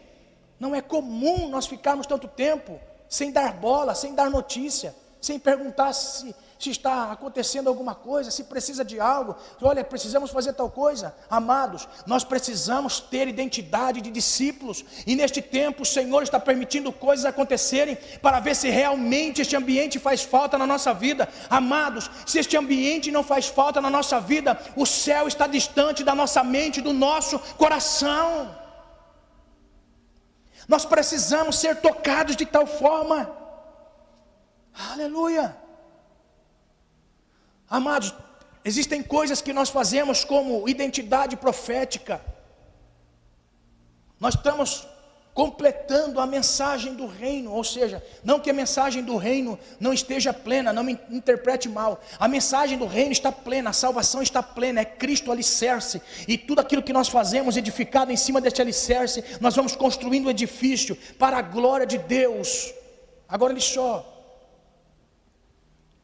Não é comum nós ficarmos tanto tempo sem dar bola, sem dar notícia, sem perguntar se está acontecendo alguma coisa, se precisa de algo. Olha, precisamos fazer tal coisa. Amados, nós precisamos ter identidade de discípulos, e neste tempo o Senhor está permitindo coisas acontecerem, para ver se realmente este ambiente faz falta na nossa vida. Amados, se este ambiente não faz falta na nossa vida, o céu está distante da nossa mente, do nosso coração. Nós precisamos ser tocados de tal forma. Aleluia. Amados, existem coisas que nós fazemos como identidade profética. Nós estamos completando a mensagem do reino, ou seja, não que a mensagem do reino não esteja plena, não me interprete mal. A mensagem do reino está plena, a salvação está plena, é Cristo o alicerce, e tudo aquilo que nós fazemos edificado em cima deste alicerce, nós vamos construindo um edifício para a glória de Deus. Agora olha só,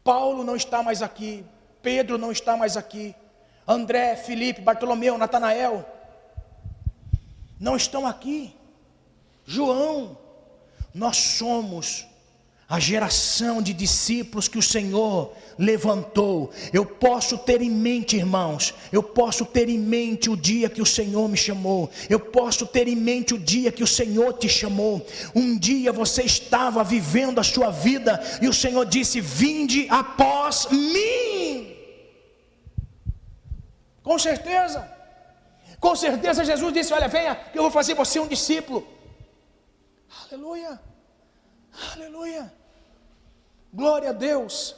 Paulo não está mais aqui, Pedro não está mais aqui, André, Filipe, Bartolomeu, Natanael não estão aqui. João, nós somos a geração de discípulos que o Senhor levantou. Eu posso ter em mente, irmãos, eu posso ter em mente o dia que o Senhor me chamou, eu posso ter em mente o dia que o Senhor te chamou. Um dia você estava vivendo a sua vida e o Senhor disse: vinde após mim. Com certeza Jesus disse: olha, venha, que eu vou fazer você um discípulo. Aleluia, aleluia, glória a Deus.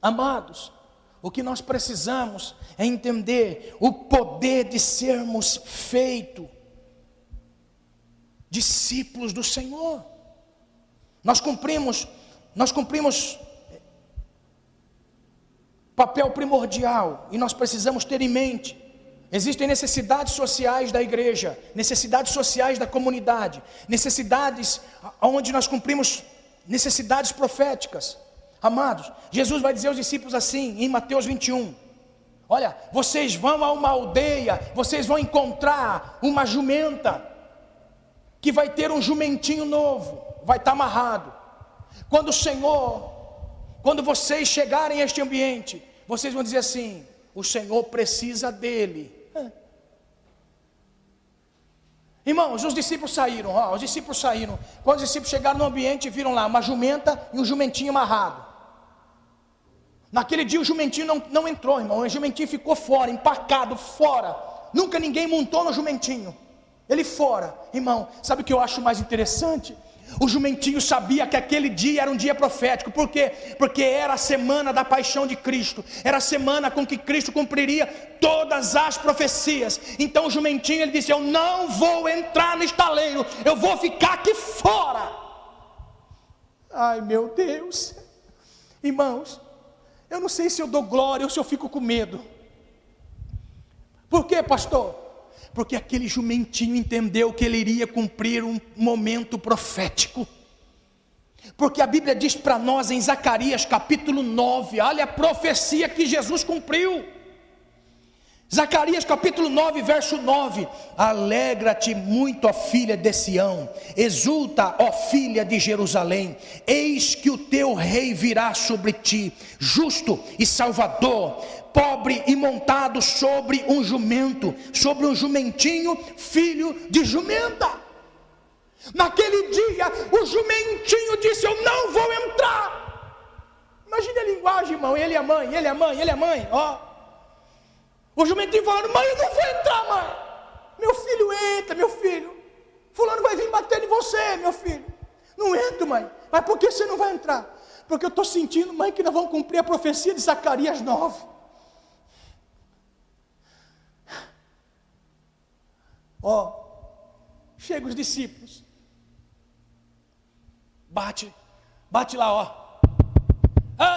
Amados, o que nós precisamos é entender o poder de sermos feitos discípulos do Senhor. Nós cumprimos papel primordial, e nós precisamos ter em mente: existem necessidades sociais da igreja, necessidades sociais da comunidade, necessidades onde nós cumprimos necessidades proféticas. Amados, Jesus vai dizer aos discípulos assim, em Mateus 21, olha, vocês vão a uma aldeia, vocês vão encontrar uma jumenta, que vai ter um jumentinho novo, vai estar amarrado. Quando vocês chegarem a este ambiente, vocês vão dizer assim: o Senhor precisa dele. Irmãos, os discípulos saíram. Quando os discípulos chegaram no ambiente, viram lá uma jumenta e um jumentinho amarrado. Naquele dia o jumentinho não entrou, irmão. O jumentinho ficou fora, empacado, fora. Nunca ninguém montou no jumentinho. Ele fora. Irmão, sabe o que eu acho mais interessante? O jumentinho sabia que aquele dia era um dia profético. Por quê? Porque era a semana da paixão de Cristo, era a semana com que Cristo cumpriria todas as profecias. Então o jumentinho, ele disse: eu não vou entrar no estaleiro, eu vou ficar aqui fora. Ai meu Deus, irmãos, eu não sei se eu dou glória ou se eu fico com medo. Por quê, pastor? Porque aquele jumentinho entendeu que ele iria cumprir um momento profético. Porque a Bíblia diz para nós em Zacarias capítulo 9, olha a profecia que Jesus cumpriu. Zacarias capítulo 9, verso 9: alegra-te muito, ó filha de Sião, exulta, ó filha de Jerusalém, eis que o teu rei virá sobre ti, justo e salvador, pobre e montado sobre um jumento, sobre um jumentinho, filho de jumenta. Naquele dia, o jumentinho disse: eu não vou entrar. Imagine a linguagem, irmão, ele é a mãe, ele é a mãe, ele é a mãe, ó. O jumentinho falando: mãe, eu não vou entrar, mãe. Meu filho entra, meu filho. Fulano vai vir bater em você, meu filho. Não entro, mãe. Mas por que você não vai entrar? Porque eu estou sentindo, mãe, que nós vamos cumprir a profecia de Zacarias 9. Ó, chega os discípulos. Bate lá, ó.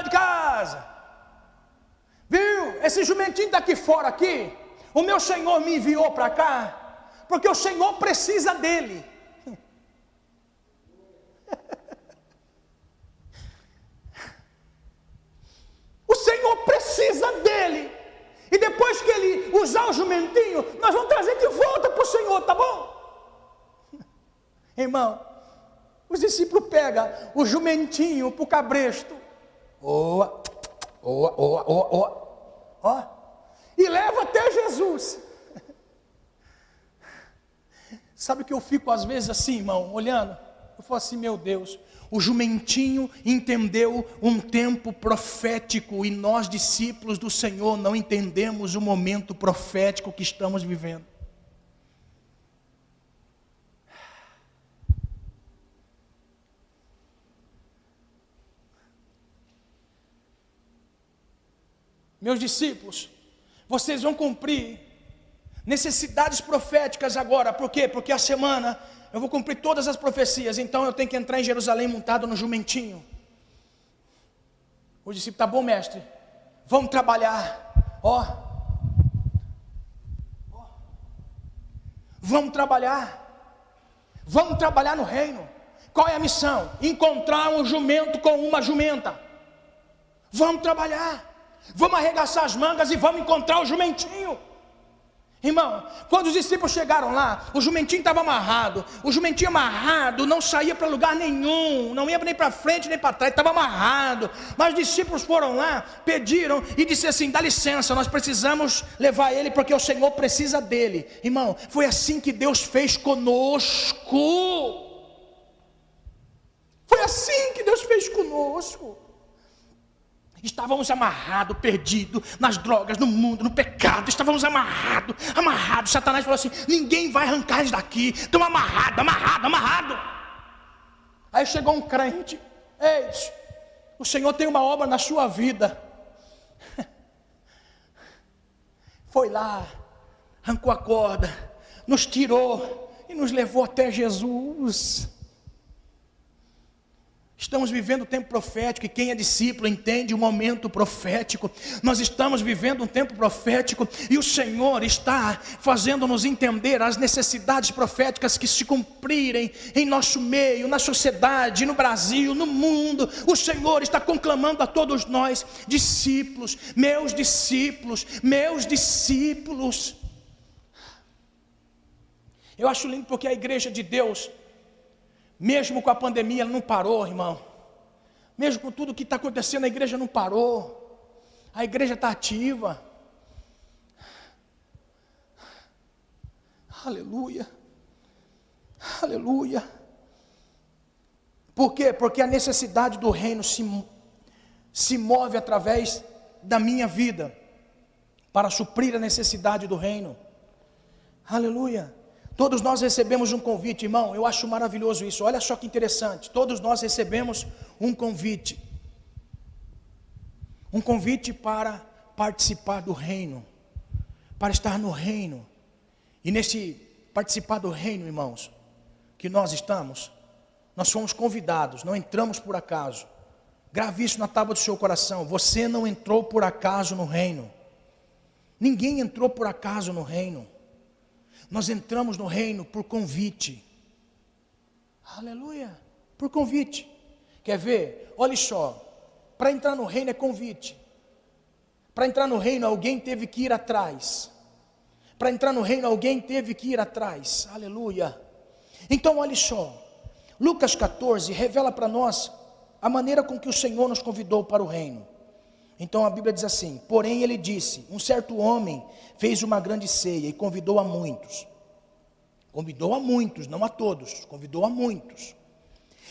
De casa. Viu? Esse jumentinho está aqui fora aqui. O meu Senhor me enviou para cá, porque o Senhor precisa dele. O Senhor precisa dele. E depois que ele usar o jumentinho, nós vamos trazer de volta para o Senhor, tá bom? Irmão, os discípulos pegam o jumentinho para o cabresto. Ó, e leva até Jesus. Sabe que eu fico às vezes assim, irmão, olhando, eu falo assim: meu Deus, o jumentinho entendeu um tempo profético, e nós, discípulos do Senhor, não entendemos o momento profético que estamos vivendo. Meus discípulos, vocês vão cumprir necessidades proféticas agora. Por quê? Porque a semana eu vou cumprir todas as profecias. Então eu tenho que entrar em Jerusalém montado no jumentinho. O discípulo: tá bom, mestre, vamos trabalhar. Vamos trabalhar no reino. Qual é a missão? Encontrar um jumento com uma jumenta. Vamos trabalhar. Vamos arregaçar as mangas e vamos encontrar o jumentinho. Irmão, quando os discípulos chegaram lá, o jumentinho estava amarrado. O jumentinho amarrado não saía para lugar nenhum, não ia nem para frente nem para trás, estava amarrado. Mas os discípulos foram lá, pediram e disseram assim: dá licença, nós precisamos levar ele porque o Senhor precisa dele. Irmão, foi assim que Deus fez conosco. Foi assim que Deus fez conosco. Estávamos amarrados, perdidos nas drogas, no mundo, no pecado. Estávamos amarrados. Satanás falou assim: ninguém vai arrancar eles daqui. Estão amarrados. Aí chegou um crente: ei, o Senhor tem uma obra na sua vida. Foi lá, arrancou a corda, nos tirou e nos levou até Jesus. Estamos vivendo um tempo profético, e quem é discípulo entende o momento profético. Nós estamos vivendo um tempo profético, e o Senhor está fazendo-nos entender as necessidades proféticas que se cumprirem em nosso meio, na sociedade, no Brasil, no mundo. O Senhor está conclamando a todos nós: discípulos, meus discípulos, meus discípulos. Eu acho lindo porque a igreja de Deus, mesmo com a pandemia, ela não parou, irmão. Mesmo com tudo que está acontecendo, a igreja não parou. A igreja está ativa. Aleluia. Aleluia. Por quê? Porque a necessidade do reino se move através da minha vida, para suprir a necessidade do reino. Aleluia. Todos nós recebemos um convite, irmão. Eu acho maravilhoso isso. Olha só que interessante. Todos nós recebemos um convite. Um convite para participar do reino, para estar no reino. E nesse participar do reino, irmãos, que nós estamos, nós fomos convidados, não entramos por acaso. Grave isso na tábua do seu coração: você não entrou por acaso no reino. Ninguém entrou por acaso no reino. Nós entramos no reino por convite. Aleluia, por convite. Quer ver? Olha só, para entrar no reino é convite. Para entrar no reino alguém teve que ir atrás. Para entrar no reino alguém teve que ir atrás. Aleluia. Então olha só, Lucas 14 revela para nós a maneira com que o Senhor nos convidou para o reino. Então a Bíblia diz assim: porém ele disse, um certo homem fez uma grande ceia e convidou a muitos. Convidou a muitos, não a todos, convidou a muitos.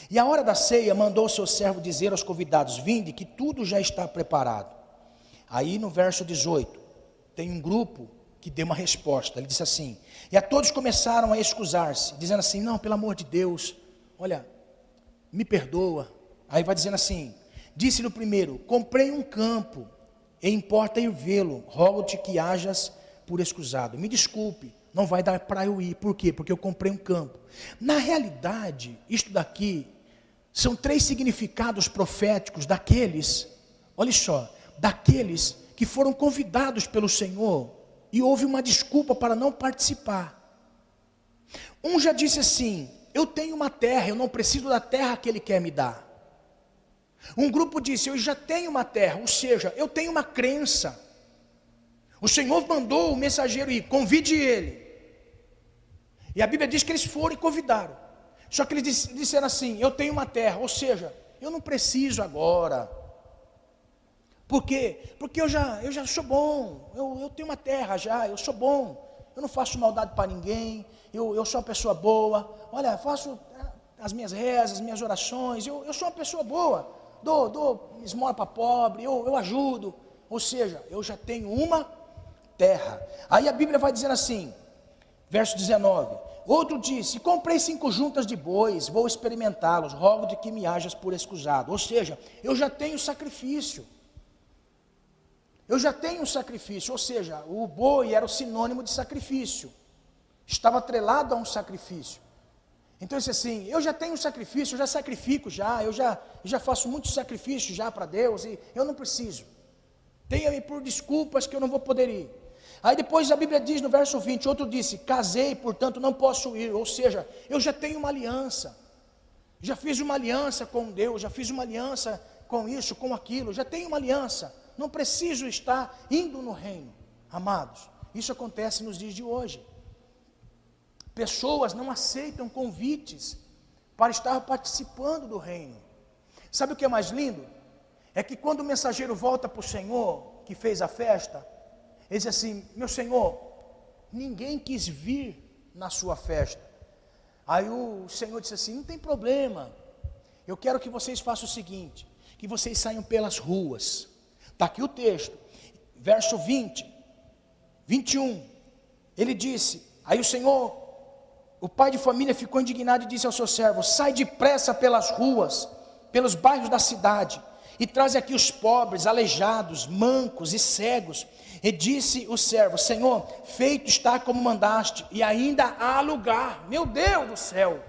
E a hora da ceia mandou o seu servo dizer aos convidados: vinde, que tudo já está preparado. Aí no verso 18, tem um grupo que deu uma resposta. Ele disse assim, e a todos começaram a excusar-se, dizendo assim: não, pelo amor de Deus, olha, me perdoa. Aí vai dizendo assim, disse-lhe o primeiro: comprei um campo, e importa ir vê-lo, rogo-te que hajas por escusado. Me desculpe, não vai dar para eu ir. Por quê? Porque eu comprei um campo. Na realidade, isto daqui são 3 significados proféticos daqueles, olha só, daqueles que foram convidados pelo Senhor e houve uma desculpa para não participar. Um já disse assim: eu tenho uma terra, eu não preciso da terra que Ele quer me dar. Um grupo disse: eu já tenho uma terra, ou seja, eu tenho uma crença. O Senhor mandou o mensageiro ir, convide ele. E a Bíblia diz que eles foram e convidaram. Só que eles disseram assim: eu tenho uma terra, ou seja, eu não preciso agora. Por quê? Porque eu já sou bom, eu tenho uma terra já, eu sou bom, eu não faço maldade para ninguém, eu sou uma pessoa boa, olha, faço as minhas rezas, as minhas orações, eu sou uma pessoa boa, dou esmola para pobre, eu ajudo, ou seja, eu já tenho uma terra. Aí a Bíblia vai dizendo assim, verso 19, outro disse: comprei 5 juntas de bois, vou experimentá-los, rogo de que me hajas por escusado. Ou seja, eu já tenho sacrifício. Eu já tenho um sacrifício, ou seja, o boi era o sinônimo de sacrifício. Estava atrelado a um sacrifício. Então disse assim: eu já tenho um sacrifício, eu já sacrifico já, eu já faço muitos sacrifícios já para Deus e eu não preciso. Tenha-me por desculpas que eu não vou poder ir. Aí depois a Bíblia diz no verso 20, outro disse: casei, portanto não posso ir. Ou seja, eu já tenho uma aliança. Já fiz uma aliança com Deus, já fiz uma aliança com isso, com aquilo, já tenho uma aliança. Não preciso estar indo no reino. Amados, isso acontece nos dias de hoje. Pessoas não aceitam convites para estar participando do reino. Sabe o que é mais lindo? É que quando o mensageiro volta para o Senhor, que fez a festa, ele diz assim: meu Senhor, ninguém quis vir na sua festa. Aí o Senhor disse assim: não tem problema, eu quero que vocês façam o seguinte, que vocês saiam pelas ruas. Está aqui o texto, verso 20, 21, ele disse, aí o Senhor, o pai de família ficou indignado e disse ao seu servo: sai depressa pelas ruas, pelos bairros da cidade, e traz aqui os pobres, aleijados, mancos e cegos. E disse o servo: Senhor, feito está como mandaste, e ainda há lugar. Meu Deus do céu.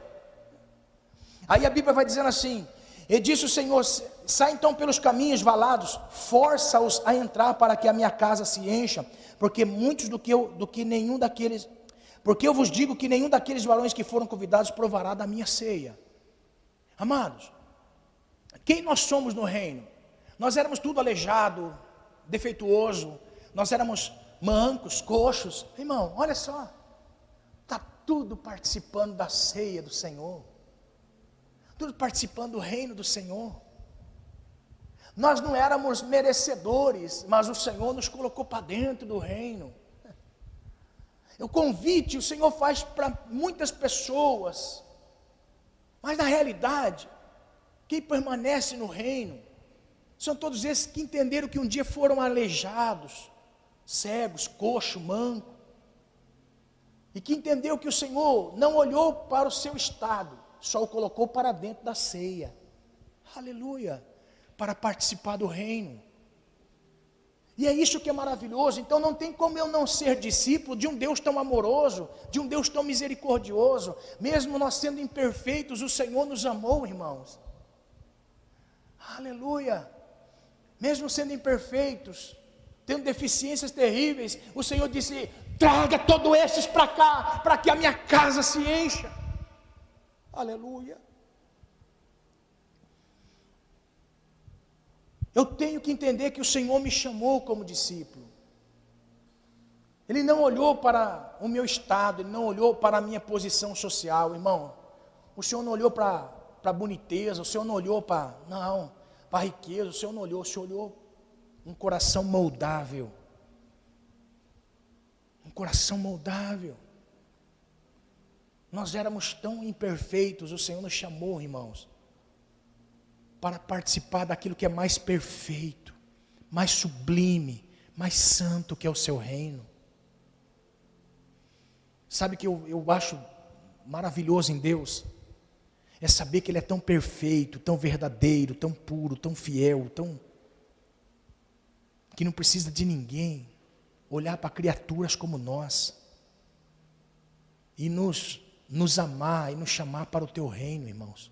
Aí a Bíblia vai dizendo assim, e disse o Senhor: sai então pelos caminhos valados, força-os a entrar para que a minha casa se encha, porque eu vos digo que nenhum daqueles varões que foram convidados provará da minha ceia. Amados, quem nós somos no reino? Nós éramos tudo aleijado, defeituoso, nós éramos mancos, coxos. Irmão, olha só, está tudo participando da ceia do Senhor, tudo participando do reino do Senhor. Nós não éramos merecedores, mas o Senhor nos colocou para dentro do reino. O convite o Senhor faz para muitas pessoas, mas na realidade, quem permanece no reino são todos esses que entenderam que um dia foram aleijados, cegos, coxo, manco, e que entendeu que o Senhor não olhou para o seu estado, só o colocou para dentro da ceia, aleluia, para participar do reino. E é isso que é maravilhoso. Então não tem como eu não ser discípulo de um Deus tão amoroso, de um Deus tão misericordioso. Mesmo nós sendo imperfeitos, o Senhor nos amou, irmãos, aleluia. Mesmo sendo imperfeitos, tendo deficiências terríveis, o Senhor disse: traga todos esses para cá, para que a minha casa se encha, aleluia. Eu tenho que entender que o Senhor me chamou como discípulo. Ele não olhou para o meu estado, Ele não olhou para a minha posição social, irmão. O Senhor não olhou para a boniteza, o Senhor não olhou para a riqueza, o Senhor não olhou, o Senhor olhou um coração moldável. Um coração moldável. Nós éramos tão imperfeitos, o Senhor nos chamou, irmãos, para participar daquilo que é mais perfeito, mais sublime, mais santo, que é o seu reino. Sabe o que eu acho maravilhoso em Deus? É saber que Ele é tão perfeito, tão verdadeiro, tão puro, tão fiel, que não precisa de ninguém olhar para criaturas como nós e nos amar e nos chamar para o teu reino, irmãos.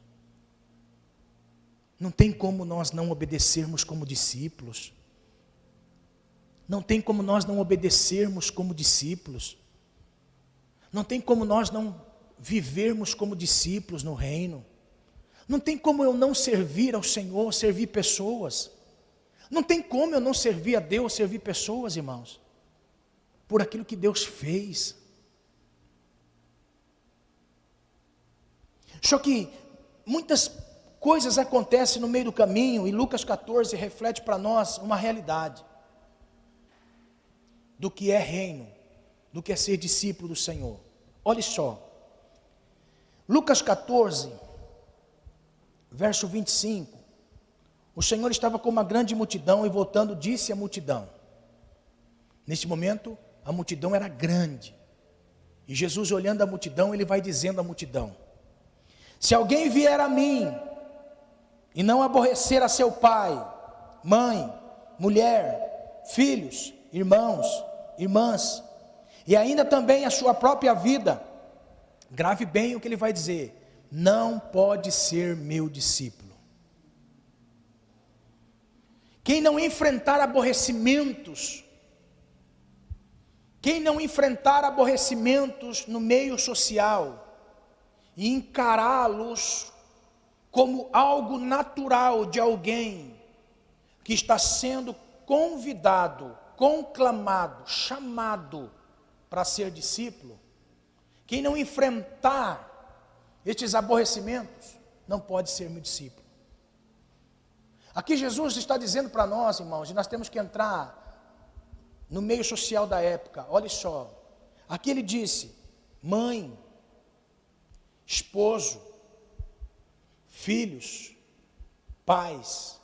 Não tem como nós não obedecermos como discípulos. Não tem como nós não obedecermos como discípulos. Não tem como nós não vivermos como discípulos no reino. Não tem como eu não servir ao Senhor, servir pessoas. Não tem como eu não servir a Deus, servir pessoas, irmãos, por aquilo que Deus fez. Só que muitas coisas acontecem no meio do caminho, e Lucas 14 reflete para nós uma realidade do que é reino, do que é ser discípulo do Senhor. Olha só, Lucas 14, verso 25, o Senhor estava com uma grande multidão e voltando disse à multidão. Neste momento, a multidão era grande, e Jesus olhando a multidão, Ele vai dizendo à multidão: se alguém vier a mim, e não aborrecer a seu pai, mãe, mulher, filhos, irmãos, irmãs, e ainda também a sua própria vida, grave bem o que ele vai dizer, não pode ser meu discípulo. Quem não enfrentar aborrecimentos, no meio social, e encará-los como algo natural de alguém que está sendo convidado, conclamado, chamado para ser discípulo, quem não enfrentar estes aborrecimentos, não pode ser meu discípulo. Aqui Jesus está dizendo para nós, irmãos, e nós temos que entrar no meio social da época. Olha só, aqui ele disse, mãe, esposo, filhos, pais.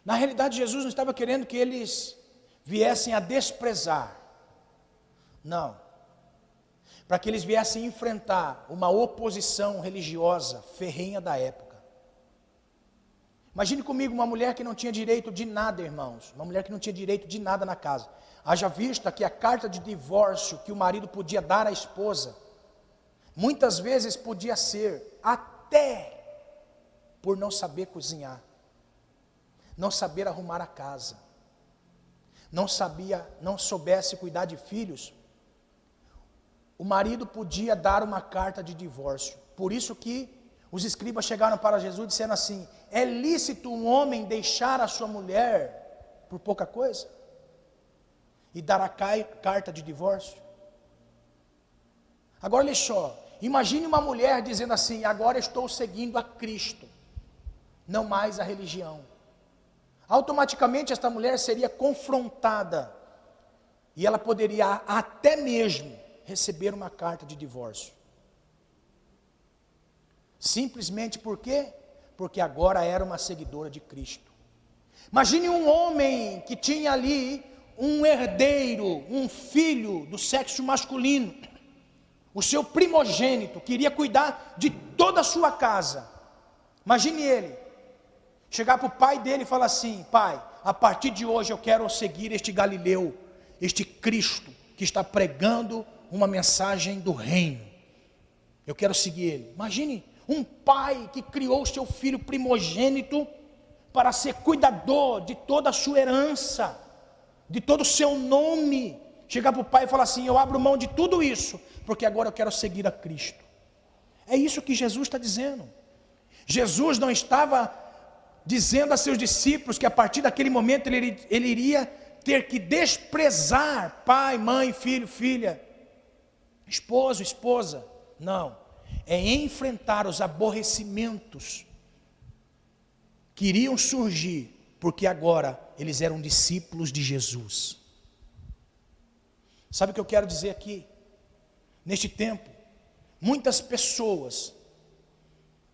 Na realidade, Jesus não estava querendo que eles viessem a desprezar. Não. Para que eles viessem enfrentar uma oposição religiosa ferrenha da época. Imagine comigo uma mulher que não tinha direito de nada, irmãos. Uma mulher que não tinha direito de nada na casa. Haja vista que a carta de divórcio que o marido podia dar à esposa, muitas vezes podia ser até por não saber cozinhar, não saber arrumar a casa, não soubesse cuidar de filhos. O marido podia dar uma carta de divórcio. Por isso que os escribas chegaram para Jesus dizendo assim: é lícito um homem deixar a sua mulher por pouca coisa? E dar a carta de divórcio? Agora olha só, imagine uma mulher dizendo assim: agora estou seguindo a Cristo, não mais a religião. Automaticamente esta mulher seria confrontada, e ela poderia até mesmo receber uma carta de divórcio. Simplesmente por quê? Porque agora era uma seguidora de Cristo. Imagine um homem que tinha ali um herdeiro, um filho do sexo masculino, o seu primogênito, queria cuidar de toda a sua casa. Imagine ele chegar para o pai dele e falar assim: pai, a partir de hoje eu quero seguir este Galileu, este Cristo que está pregando uma mensagem do reino, eu quero seguir ele. Imagine um pai que criou o seu filho primogênito para ser cuidador de toda a sua herança, de todo o seu nome, chegar para o pai e falar assim: eu abro mão de tudo isso, porque agora eu quero seguir a Cristo. É isso que Jesus está dizendo. Jesus não estava dizendo a seus discípulos que a partir daquele momento ele iria ter que desprezar pai, mãe, filho, filha, esposo, esposa. Não, é enfrentar os aborrecimentos que iriam surgir, porque agora eles eram discípulos de Jesus. Sabe o que eu quero dizer aqui? Neste tempo, muitas pessoas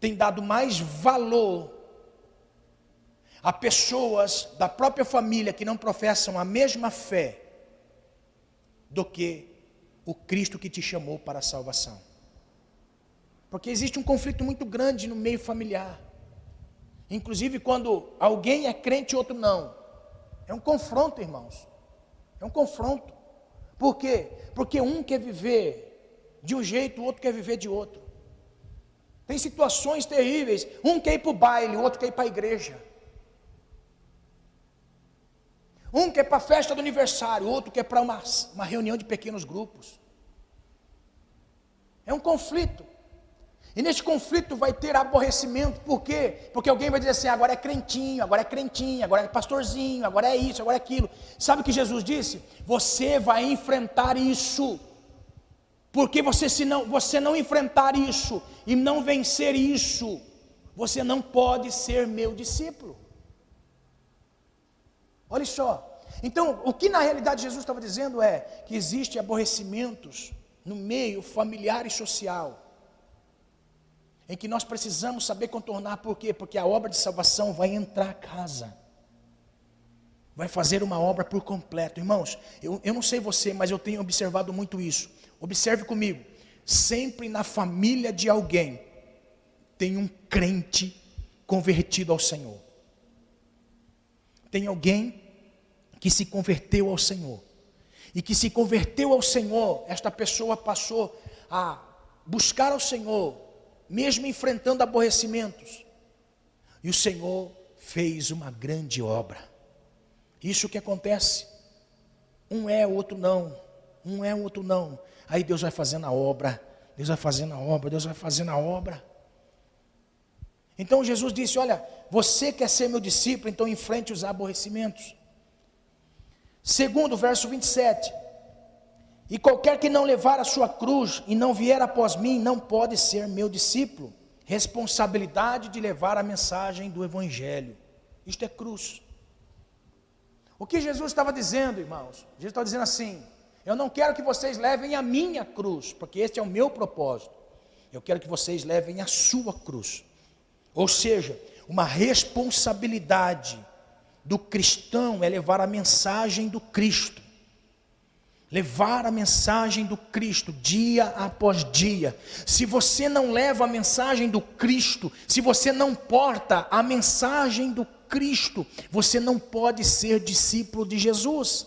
têm dado mais valor a pessoas da própria família que não professam a mesma fé do que o Cristo que te chamou para a salvação. Porque existe um conflito muito grande no meio familiar. Inclusive quando alguém é crente e outro não. É um confronto, irmãos. É um confronto. Por quê? Porque um quer viver de um jeito, o outro quer viver de outro. Tem situações terríveis. Um quer ir para o baile, o outro quer ir para a igreja. Um quer para a festa do aniversário, o outro quer para uma reunião de pequenos grupos. É um conflito. E neste conflito vai ter aborrecimento. Por quê? Porque alguém vai dizer assim, agora é crentinho, agora é crentinha, agora é pastorzinho, agora é isso, agora é aquilo. Sabe o que Jesus disse? Você vai enfrentar isso. Porque se você não enfrentar isso e não vencer isso, você não pode ser meu discípulo. Olha só, então o que na realidade Jesus estava dizendo é que existem aborrecimentos no meio familiar e social, em que nós precisamos saber contornar. Por quê? Porque a obra de salvação vai entrar a casa, vai fazer uma obra por completo. Irmãos, eu não sei você, mas eu tenho observado muito isso. Observe comigo, sempre na família de alguém tem um crente convertido ao Senhor. Tem alguém que se converteu ao Senhor, e que se converteu ao Senhor, esta pessoa passou a buscar ao Senhor, mesmo enfrentando aborrecimentos, e o Senhor fez uma grande obra. Isso que acontece, um é, o outro não, um é, o outro não, aí Deus vai fazendo a obra, Deus vai fazendo a obra, Deus vai fazendo a obra. Então Jesus disse, olha, você quer ser meu discípulo, então enfrente os aborrecimentos. Segundo, verso 27, e qualquer que não levar a sua cruz e não vier após mim, não pode ser meu discípulo. Responsabilidade de levar a mensagem do Evangelho. Isto é cruz. O que Jesus estava dizendo, irmãos? Jesus estava dizendo assim, eu não quero que vocês levem a minha cruz, porque este é o meu propósito. Eu quero que vocês levem a sua cruz. Ou seja, uma responsabilidade do cristão é levar a mensagem do Cristo. Levar a mensagem do Cristo dia após dia. Se você não leva a mensagem do Cristo, se você não porta a mensagem do Cristo, você não pode ser discípulo de Jesus.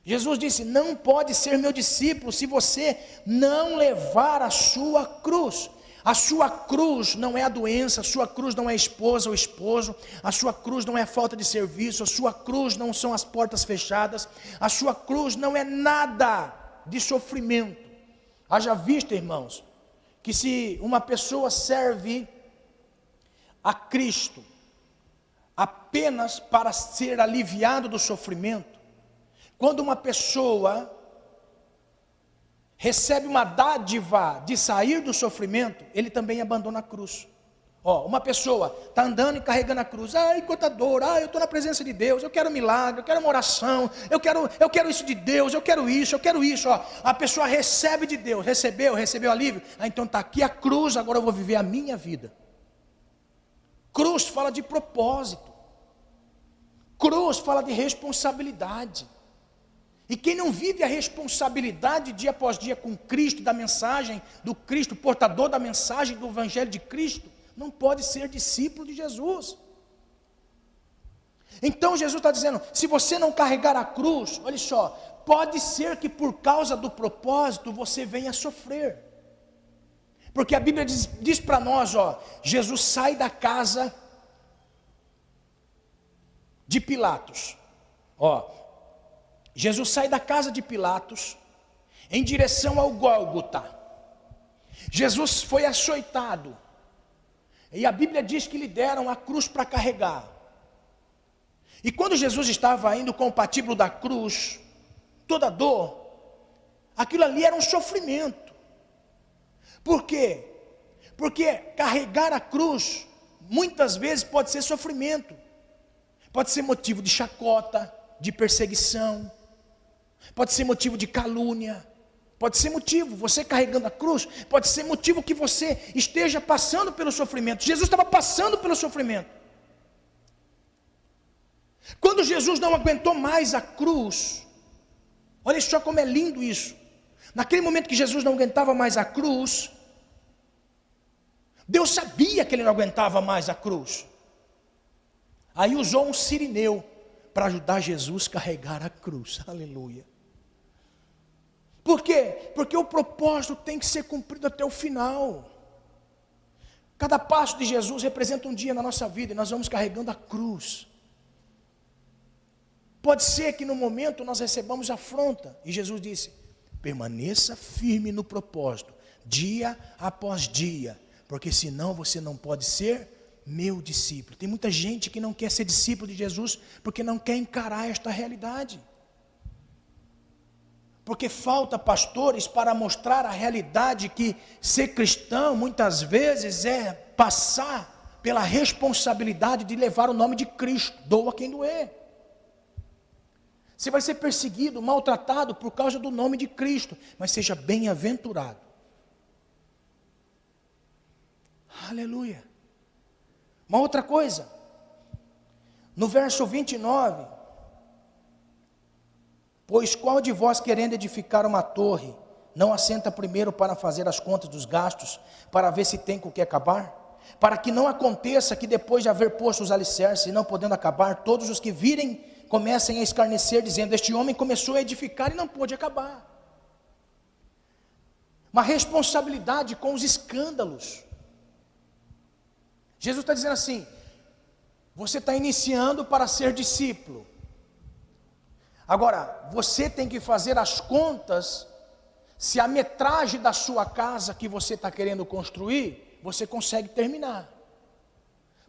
Jesus disse, não pode ser meu discípulo se você não levar a sua cruz. A sua cruz não é a doença, a sua cruz não é a esposa ou esposo, a sua cruz não é a falta de serviço, a sua cruz não são as portas fechadas, a sua cruz não é nada de sofrimento. Haja vista, irmãos, que se uma pessoa serve a Cristo apenas para ser aliviado do sofrimento, quando uma pessoa recebe uma dádiva de sair do sofrimento, ele também abandona a cruz. Uma pessoa está andando e carregando a cruz, quanta dor, eu estou na presença de Deus, eu quero um milagre, eu quero uma oração, eu quero isso de Deus, eu quero isso, a pessoa recebe de Deus, recebeu alívio, então está aqui a cruz, agora eu vou viver a minha vida. Cruz fala de propósito, cruz fala de responsabilidade. E quem não vive a responsabilidade dia após dia com Cristo, da mensagem do Cristo, portador da mensagem do Evangelho de Cristo, não pode ser discípulo de Jesus. Então Jesus está dizendo, se você não carregar a cruz, olha só, pode ser que por causa do propósito você venha sofrer. Porque a Bíblia diz para nós, Jesus sai da casa de Pilatos, Jesus sai da casa de Pilatos em direção ao Gólgota. Jesus foi açoitado. E a Bíblia diz que lhe deram a cruz para carregar. E quando Jesus estava indo com o patíbulo da cruz, toda dor, aquilo ali era um sofrimento. Por quê? Porque carregar a cruz, muitas vezes pode ser sofrimento. Pode ser motivo de chacota, de perseguição. Pode ser motivo de calúnia. Pode ser motivo, você carregando a cruz, pode ser motivo que você esteja passando pelo sofrimento. Jesus estava passando pelo sofrimento. Quando Jesus não aguentou mais a cruz, olha só como é lindo isso. Naquele momento que Jesus não aguentava mais a cruz, Deus sabia que ele não aguentava mais a cruz. Aí usou um sirineu para ajudar Jesus a carregar a cruz. Aleluia. Por quê? Porque o propósito tem que ser cumprido até o final. Cada passo de Jesus representa um dia na nossa vida e nós vamos carregando a cruz. Pode ser que no momento nós recebamos afronta. E Jesus disse, permaneça firme no propósito, dia após dia, porque senão você não pode ser meu discípulo. Tem muita gente que não quer ser discípulo de Jesus, porque não quer encarar esta realidade. Porque falta pastores para mostrar a realidade que ser cristão muitas vezes é passar pela responsabilidade de levar o nome de Cristo, doa quem doer. Você vai ser perseguido, maltratado por causa do nome de Cristo, mas seja bem-aventurado. Aleluia. Uma outra coisa, no verso 29, pois qual de vós querendo edificar uma torre, não assenta primeiro para fazer as contas dos gastos, para ver se tem com o que acabar? Para que não aconteça que depois de haver posto os alicerces e não podendo acabar, todos os que virem comecem a escarnecer, dizendo, este homem começou a edificar e não pôde acabar. Uma responsabilidade com os escândalos. Jesus está dizendo assim, você está iniciando para ser discípulo. Agora, você tem que fazer as contas, se a metragem da sua casa que você está querendo construir, você consegue terminar.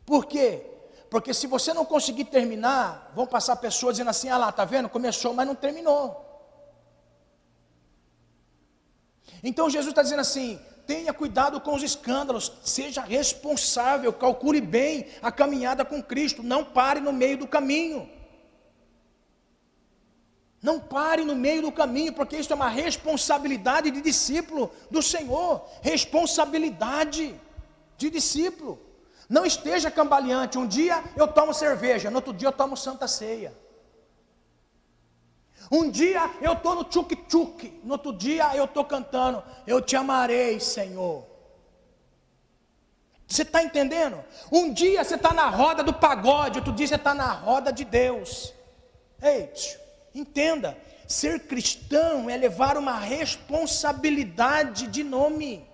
Por quê? Porque se você não conseguir terminar, vão passar pessoas dizendo assim, ah lá, está vendo? Começou, mas não terminou. Então Jesus está dizendo assim, tenha cuidado com os escândalos, seja responsável, calcule bem a caminhada com Cristo, não pare no meio do caminho. Não pare no meio do caminho, porque isso é uma responsabilidade de discípulo do Senhor, responsabilidade de discípulo. Não esteja cambaleante, um dia eu tomo cerveja, no outro dia eu tomo santa ceia. Um dia eu estou no tchuk-tchuk, no outro dia eu estou cantando, eu te amarei, Senhor. Você está entendendo? Um dia você está na roda do pagode, outro dia você está na roda de Deus. Ei, entenda, ser cristão é levar uma responsabilidade de nome.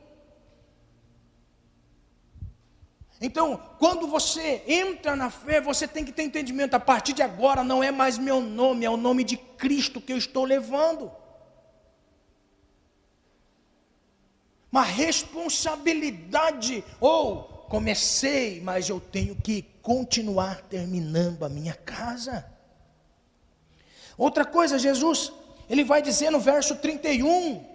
Então, quando você entra na fé, você tem que ter entendimento, a partir de agora não é mais meu nome, é o nome de Cristo que eu estou levando. Uma responsabilidade, ou comecei, mas eu tenho que continuar terminando a minha casa. Outra coisa, Jesus, ele vai dizer no verso 31,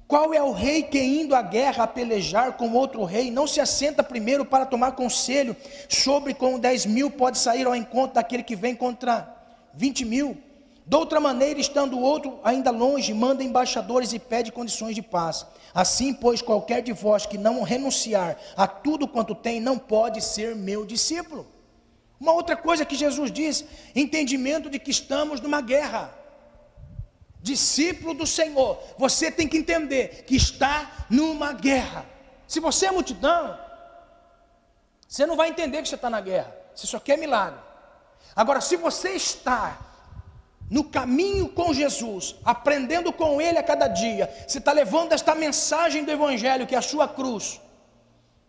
qual é o rei que indo à guerra a pelejar com outro rei, não se assenta primeiro para tomar conselho sobre como 10.000 pode sair ao encontro daquele que vem contra 20.000? De outra maneira, estando o outro ainda longe, manda embaixadores e pede condições de paz. Assim, pois, qualquer de vós que não renunciar a tudo quanto tem, não pode ser meu discípulo. Uma outra coisa que Jesus diz, entendimento de que estamos numa guerra. Discípulo do Senhor, você tem que entender que está numa guerra. Se você é multidão, você não vai entender que você está na guerra, você só quer milagre. Agora, se você está no caminho com Jesus, aprendendo com Ele a cada dia, você está levando esta mensagem do Evangelho, que é a sua cruz,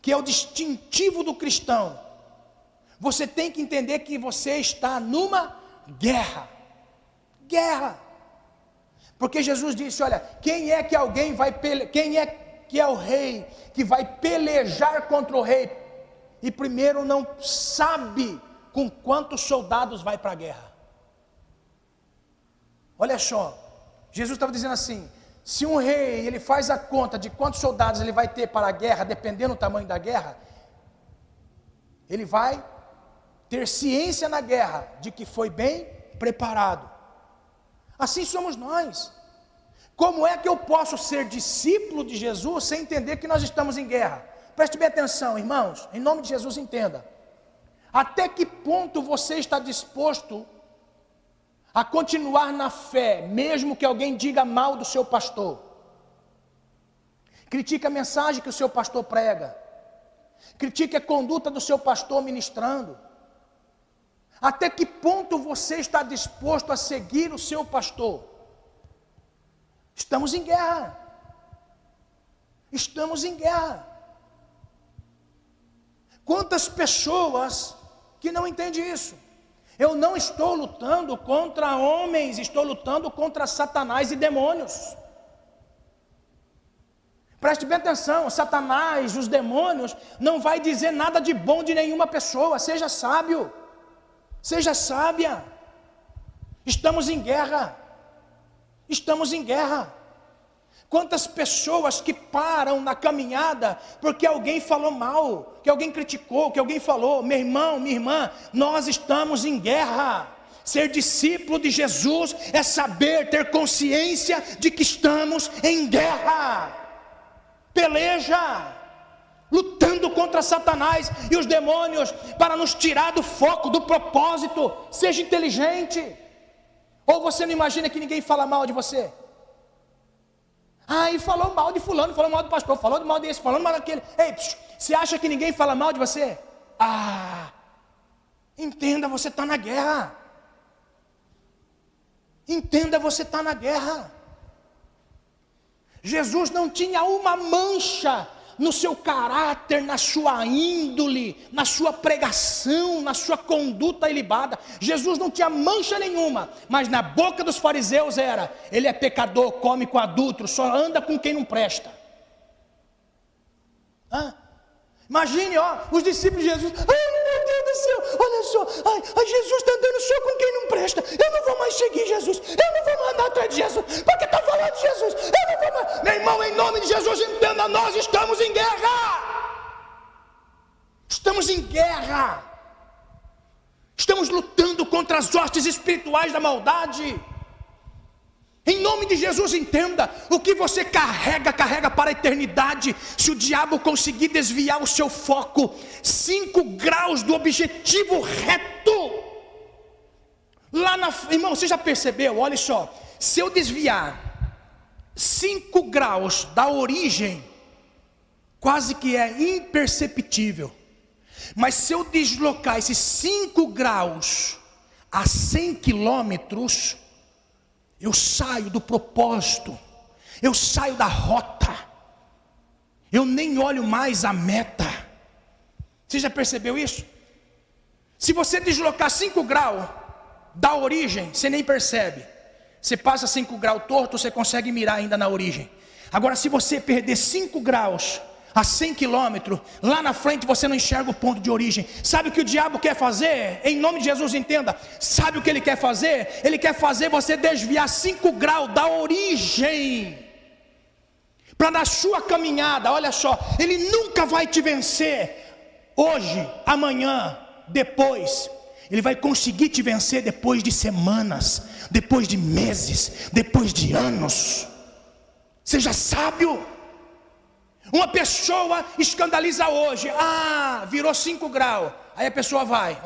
que é o distintivo do cristão, você tem que entender que você está numa guerra. Guerra. Porque Jesus disse, olha, quem é que alguém vai quem é que é o rei que vai pelejar contra o rei? e primeiro não sabe com quantos soldados vai para a guerra. Olha só, Jesus estava dizendo assim: se um rei ele faz a conta de quantos soldados ele vai ter para a guerra, dependendo do tamanho da guerra, ele vai ter ciência na guerra de que foi bem preparado. Assim somos nós. Como é que eu posso ser discípulo de Jesus sem entender que nós estamos em guerra? Preste bem atenção, irmãos, em nome de Jesus, entenda. Até que ponto você está disposto a continuar na fé, mesmo que alguém diga mal do seu pastor? Critique a mensagem que o seu pastor prega. Critique a conduta do seu pastor ministrando. Até que ponto você está disposto a seguir o seu pastor? Estamos em guerra. Estamos em guerra. Quantas pessoas que não entendem isso? Eu não estou lutando contra homens, estou lutando contra Satanás e demônios. Preste bem atenção, Satanás, os demônios, não vai dizer nada de bom de nenhuma pessoa. Seja sábio, seja sábia. Estamos em guerra. Estamos em guerra. Quantas pessoas que param na caminhada porque alguém falou mal, que alguém criticou, que alguém falou. Meu irmão, minha irmã, nós estamos em guerra. Ser discípulo de Jesus é saber, ter consciência de que estamos em guerra. Peleja, lutando contra Satanás e os demônios para nos tirar do foco, do propósito. Seja inteligente. Ou você não imagina que ninguém fala mal de você? E falou mal de fulano, falou mal do pastor, falou mal desse, falou mal daquele. Ei, você acha que ninguém fala mal de você? Entenda, você está na guerra. Entenda, você está na guerra. Jesus não tinha uma mancha no seu caráter, na sua índole, na sua pregação, na sua conduta ilibada. Jesus não tinha mancha nenhuma, mas na boca dos fariseus era: ele é pecador, come com adúltero, só anda com quem não presta. Imagine, os discípulos de Jesus: meu Deus do céu, olha só, Jesus está andando só com quem não presta. Eu não vou mais seguir Jesus, eu não vou mais andar atrás de Jesus, porque está falando de Jesus, eu não vou mais. Meu irmão, em nome de Jesus, entenda, nós estamos em guerra. Estamos em guerra. Estamos lutando contra as hostes espirituais da maldade. Em nome de Jesus, entenda, o que você carrega para a eternidade. Se o diabo conseguir desviar o seu foco 5 graus do objetivo reto, irmão, você já percebeu? Olha só, se eu desviar 5 graus da origem, quase que é imperceptível. Mas se eu deslocar esses 5 graus a 100 quilômetros, eu saio do propósito, eu saio da rota, eu nem olho mais a meta. Você já percebeu isso? Se você deslocar 5 graus da origem, você nem percebe. Você passa 5 graus torto, você consegue mirar ainda na origem. Agora, se você perder 5 graus a 100 quilômetros, lá na frente você não enxerga o ponto de origem. Sabe o que o diabo quer fazer? Em nome de Jesus, entenda. Sabe o que ele quer fazer? Ele quer fazer você desviar 5 graus da origem, para na sua caminhada, olha só, ele nunca vai te vencer hoje, amanhã, depois. Ele vai conseguir te vencer depois de semanas, depois de meses, depois de anos. Seja sábio. Uma pessoa escandaliza hoje, virou 5 graus, aí a pessoa vai,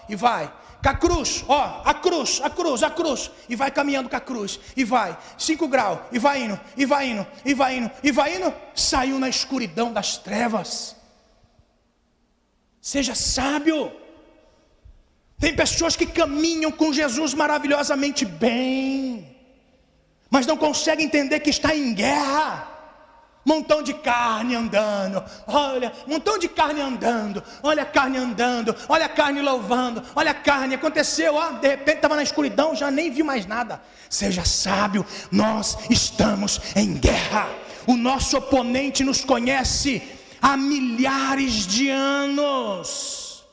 e vai, com a cruz, a cruz, e vai caminhando com a cruz, e vai, 5 graus, e vai indo, saiu na escuridão das trevas. Seja sábio. Tem pessoas que caminham com Jesus maravilhosamente bem, mas não conseguem entender que está em guerra. Montão de carne andando, olha, montão de carne andando, olha a carne andando, olha a carne louvando, olha a carne, aconteceu, de repente estava na escuridão, já nem viu mais nada. Seja sábio, nós estamos em guerra. O nosso oponente nos conhece há milhares de anos.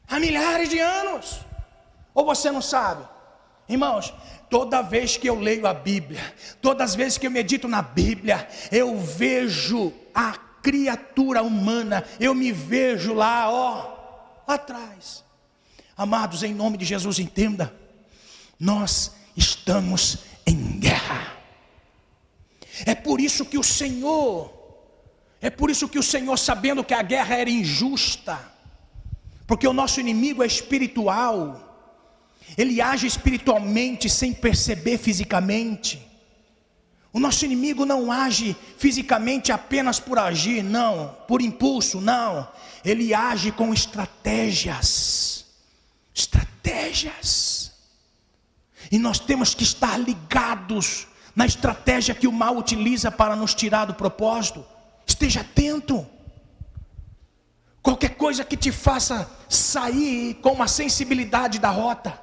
Há milhares de anos. Ou você não sabe? Irmãos, toda vez que eu leio a Bíblia, todas as vezes que eu medito na Bíblia, eu vejo a criatura humana, eu me vejo lá, lá atrás. Amados, em nome de Jesus, entenda, nós estamos em guerra. É por isso que o Senhor, sabendo que a guerra era injusta, porque o nosso inimigo é espiritual, ele age espiritualmente sem perceber fisicamente. O nosso inimigo não age fisicamente apenas por agir, não, por impulso, não. Ele age com estratégias. E nós temos que estar ligados na estratégia que o mal utiliza para nos tirar do propósito. Esteja atento. Qualquer coisa que te faça sair com uma sensibilidade da rota,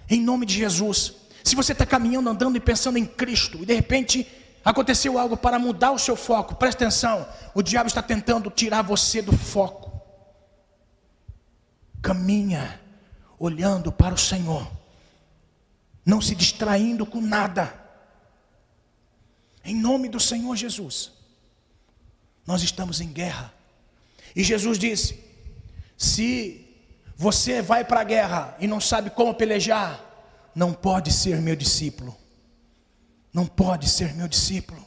em nome de Jesus. Se você está caminhando, andando e pensando em Cristo, e de repente aconteceu algo para mudar o seu foco, presta atenção, o diabo está tentando tirar você do foco. Caminha olhando para o Senhor, não se distraindo com nada. Em nome do Senhor Jesus, nós estamos em guerra. E Jesus disse: se você vai para a guerra e não sabe como pelejar, não pode ser meu discípulo. Não pode ser meu discípulo.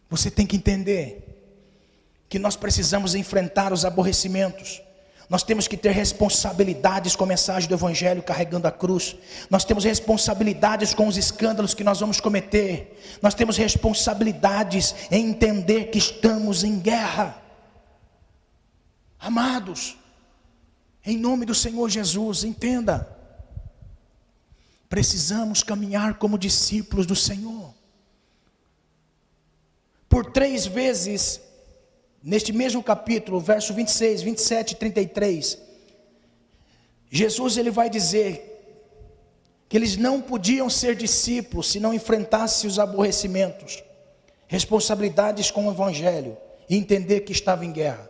Você tem que entender que nós precisamos enfrentar os aborrecimentos. Nós temos que ter responsabilidades com a mensagem do Evangelho carregando a cruz. Nós temos responsabilidades com os escândalos que nós vamos cometer. Nós temos responsabilidades em entender que estamos em guerra. Amados, em nome do Senhor Jesus, entenda. Precisamos caminhar como discípulos do Senhor. Por 3 vezes, neste mesmo capítulo, verso 26, 27 e 33, Jesus ele vai dizer que eles não podiam ser discípulos se não enfrentassem os aborrecimentos, responsabilidades com o Evangelho e entender que estava em guerra.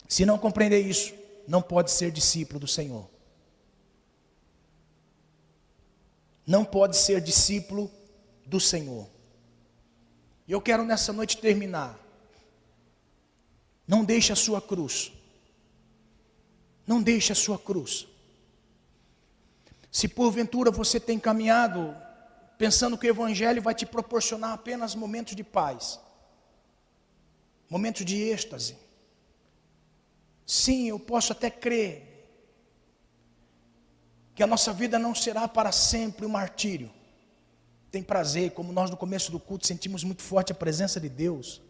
Se não compreender isso, não pode ser discípulo do Senhor. Não pode ser discípulo do Senhor. E eu quero nessa noite terminar. Não deixe a sua cruz. Não deixe a sua cruz. Se porventura você tem caminhado pensando que o Evangelho vai te proporcionar apenas momentos de paz, momentos de êxtase, sim, eu posso até crer que a nossa vida não será para sempre um martírio. Tem prazer, como nós no começo do culto sentimos muito forte a presença de Deus.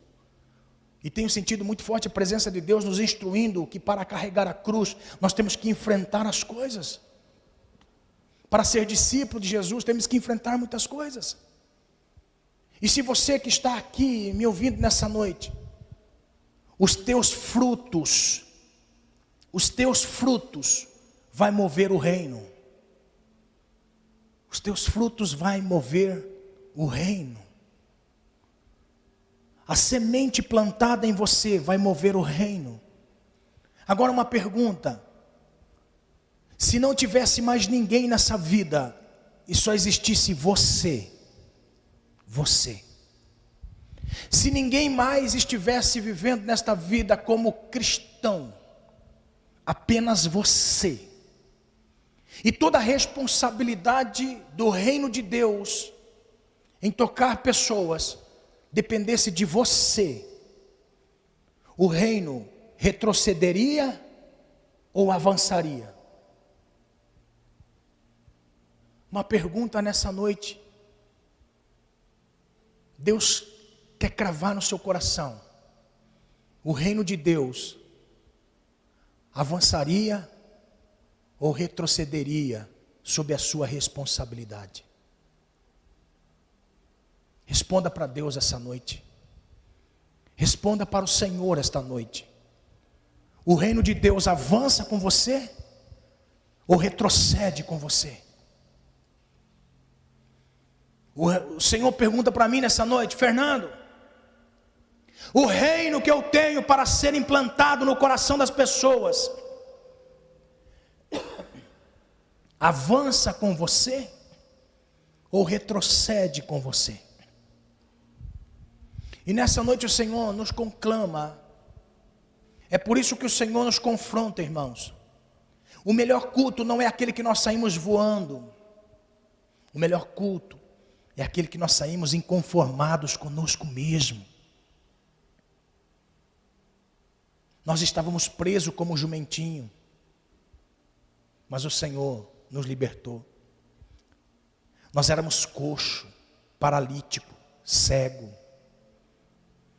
E tenho sentido muito forte a presença de Deus nos instruindo que para carregar a cruz nós temos que enfrentar as coisas. Para ser discípulo de Jesus temos que enfrentar muitas coisas. E se você que está aqui me ouvindo nessa noite, os teus frutos vai mover o reino. Os teus frutos vai mover o reino. A semente plantada em você vai mover o reino. Agora uma pergunta: se não tivesse mais ninguém nessa vida e só existisse você, se ninguém mais estivesse vivendo nesta vida como cristão, apenas você, e toda a responsabilidade do reino de Deus em tocar pessoas dependesse de você, o reino retrocederia ou avançaria? Uma pergunta nessa noite. Deus quer cravar no seu coração: o reino de Deus avançaria ou retrocederia sob a sua responsabilidade? Responda para Deus essa noite. Responda para o Senhor esta noite. O reino de Deus avança com você ou retrocede com você? O Senhor pergunta para mim nessa noite: Fernando, O reino que eu tenho para ser implantado no coração das pessoas avança com você ou retrocede com você? E nessa noite o Senhor nos conclama. É por isso que o Senhor nos confronta, irmãos. O melhor culto não é aquele que nós saímos voando. O melhor culto é aquele que nós saímos inconformados conosco mesmo. Nós estávamos presos como jumentinho, mas o Senhor nos libertou. Nós éramos coxo, paralítico, cego.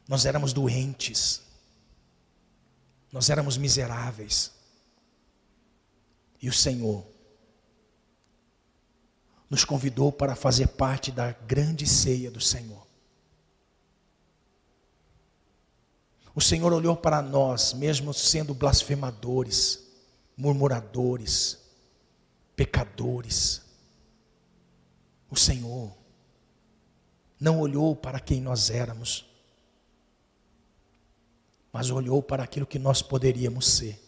Nós éramos doentes. Nós éramos miseráveis. E o Senhor nos convidou para fazer parte da grande ceia do Senhor. O Senhor olhou para nós, mesmo sendo blasfemadores, murmuradores, pecadores. O Senhor não olhou para quem nós éramos, mas olhou para aquilo que nós poderíamos ser.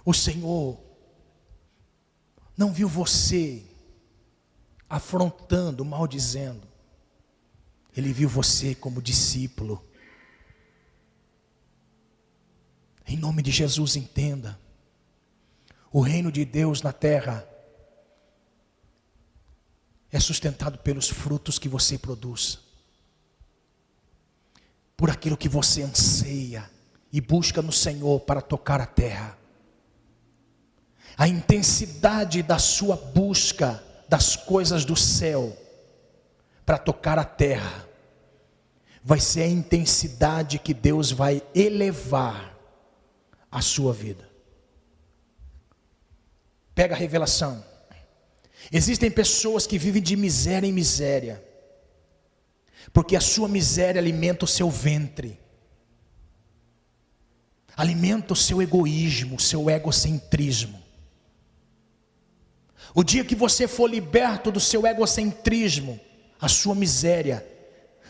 O Senhor não viu você afrontando, maldizendo. Ele viu você como discípulo. Em nome de Jesus, entenda. O reino de Deus na terra é sustentado pelos frutos que você produz, por aquilo que você anseia e busca no Senhor para tocar a terra. A intensidade da sua busca das coisas do céu para tocar a terra vai ser a intensidade que Deus vai elevar a sua vida. Pega a revelação. Existem pessoas que vivem de miséria em miséria, porque a sua miséria alimenta o seu ventre, alimenta o seu egoísmo, o seu egocentrismo. O dia que você for liberto do seu egocentrismo, a sua miséria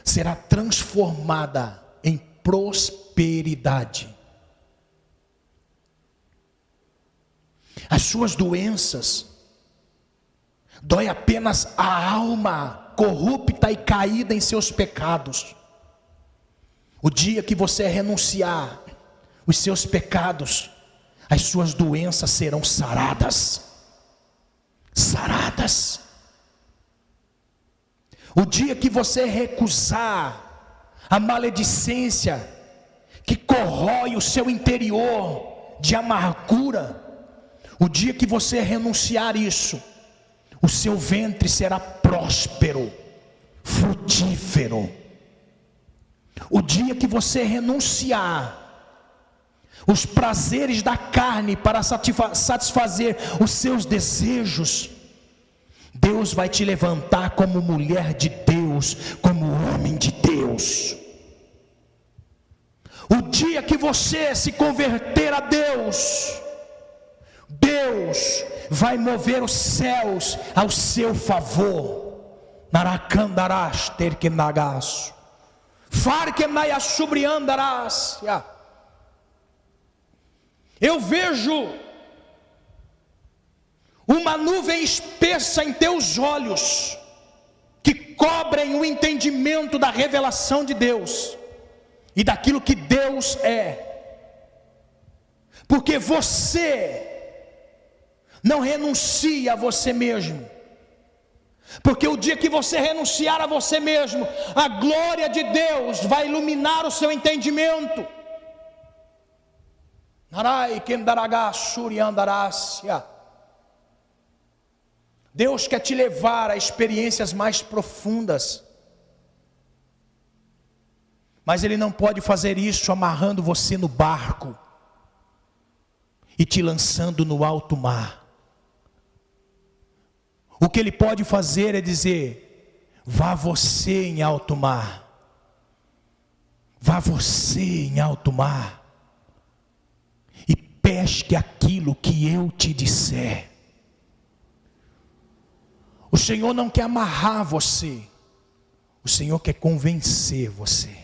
será transformada em prosperidade. As suas doenças dói apenas a alma corrupta e caída em seus pecados. O dia que você renunciar os seus pecados, as suas doenças serão saradas. Saradas. O dia que você recusar a maledicência que corrói o seu interior de amargura, o dia que você renunciar isso, o seu ventre será próspero, frutífero. O dia que você renunciar os prazeres da carne para satisfazer os seus desejos, Deus vai te levantar como mulher de Deus, como homem de Deus. O dia que você se converter a Deus, Deus vai mover os céus ao seu favor. Narakandarás ter que nagaço. Farkenayasubriandarás. Eu vejo uma nuvem espessa em teus olhos, que cobrem o entendimento da revelação de Deus e daquilo que Deus é, porque você não renuncia a você mesmo, porque o dia que você renunciar a você mesmo, a glória de Deus vai iluminar o seu entendimento. Deus quer te levar a experiências mais profundas, mas Ele não pode fazer isso amarrando você no barco e te lançando no alto mar. O que Ele pode fazer é dizer: vá você em alto mar, vá você em alto mar, e pesque aquilo que eu te disser. O Senhor não quer amarrar você. O Senhor quer convencer você.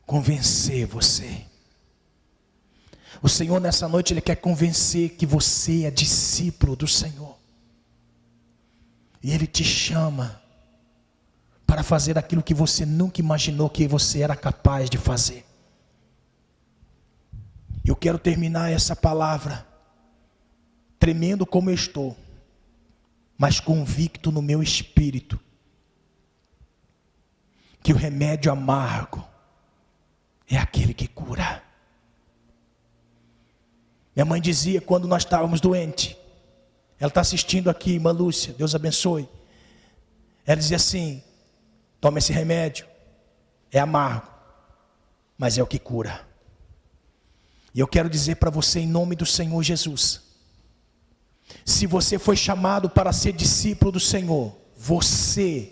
Convencer você. O Senhor nessa noite, Ele quer convencer que você é discípulo do Senhor. E Ele te chama para fazer aquilo que você nunca imaginou que você era capaz de fazer. Eu quero terminar essa palavra tremendo como eu estou, mas convicto no meu espírito que o remédio amargo é aquele que cura. Minha mãe dizia quando nós estávamos doentes, ela está assistindo aqui, irmã Lúcia, Deus abençoe. Ela dizia assim: toma esse remédio, é amargo, mas é o que cura. E eu quero dizer para você em nome do Senhor Jesus, se você foi chamado para ser discípulo do Senhor, você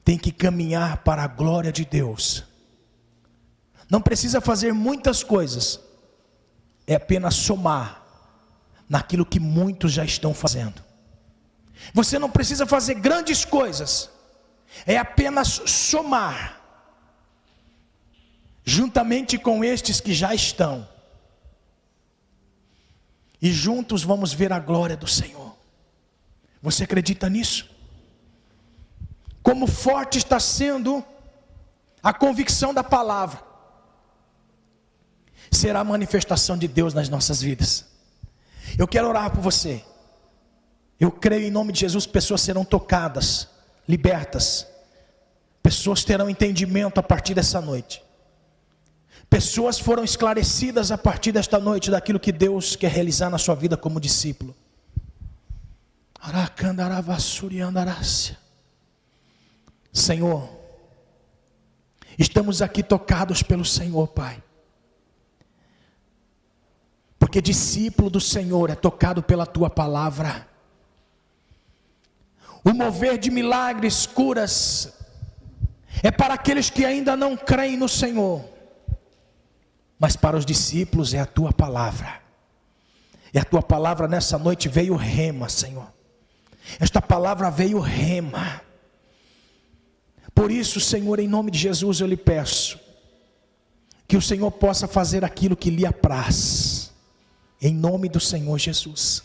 tem que caminhar para a glória de Deus. Não precisa fazer muitas coisas, é apenas somar naquilo que muitos já estão fazendo. Você não precisa fazer grandes coisas, é apenas somar juntamente com estes que já estão, e juntos vamos ver a glória do Senhor. Você acredita nisso? Como forte está sendo a convicção da palavra, será a manifestação de Deus nas nossas vidas. Eu quero orar por você. Eu creio em nome de Jesus, pessoas serão tocadas, libertas, pessoas terão entendimento a partir dessa noite. Pessoas foram esclarecidas a partir desta noite daquilo que Deus quer realizar na sua vida como discípulo. Senhor, estamos aqui tocados pelo Senhor, Pai. Porque discípulo do Senhor é tocado pela Tua palavra. O mover de milagres, curas, é para aqueles que ainda não creem no Senhor. Mas para os discípulos é a Tua palavra. E a Tua palavra nessa noite veio rema, Senhor. Esta palavra veio rema. Por isso, Senhor, em nome de Jesus eu lhe peço que o Senhor possa fazer aquilo que lhe apraz. Em nome do Senhor Jesus.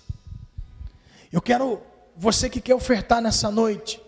Eu quero, você que quer ofertar nessa noite,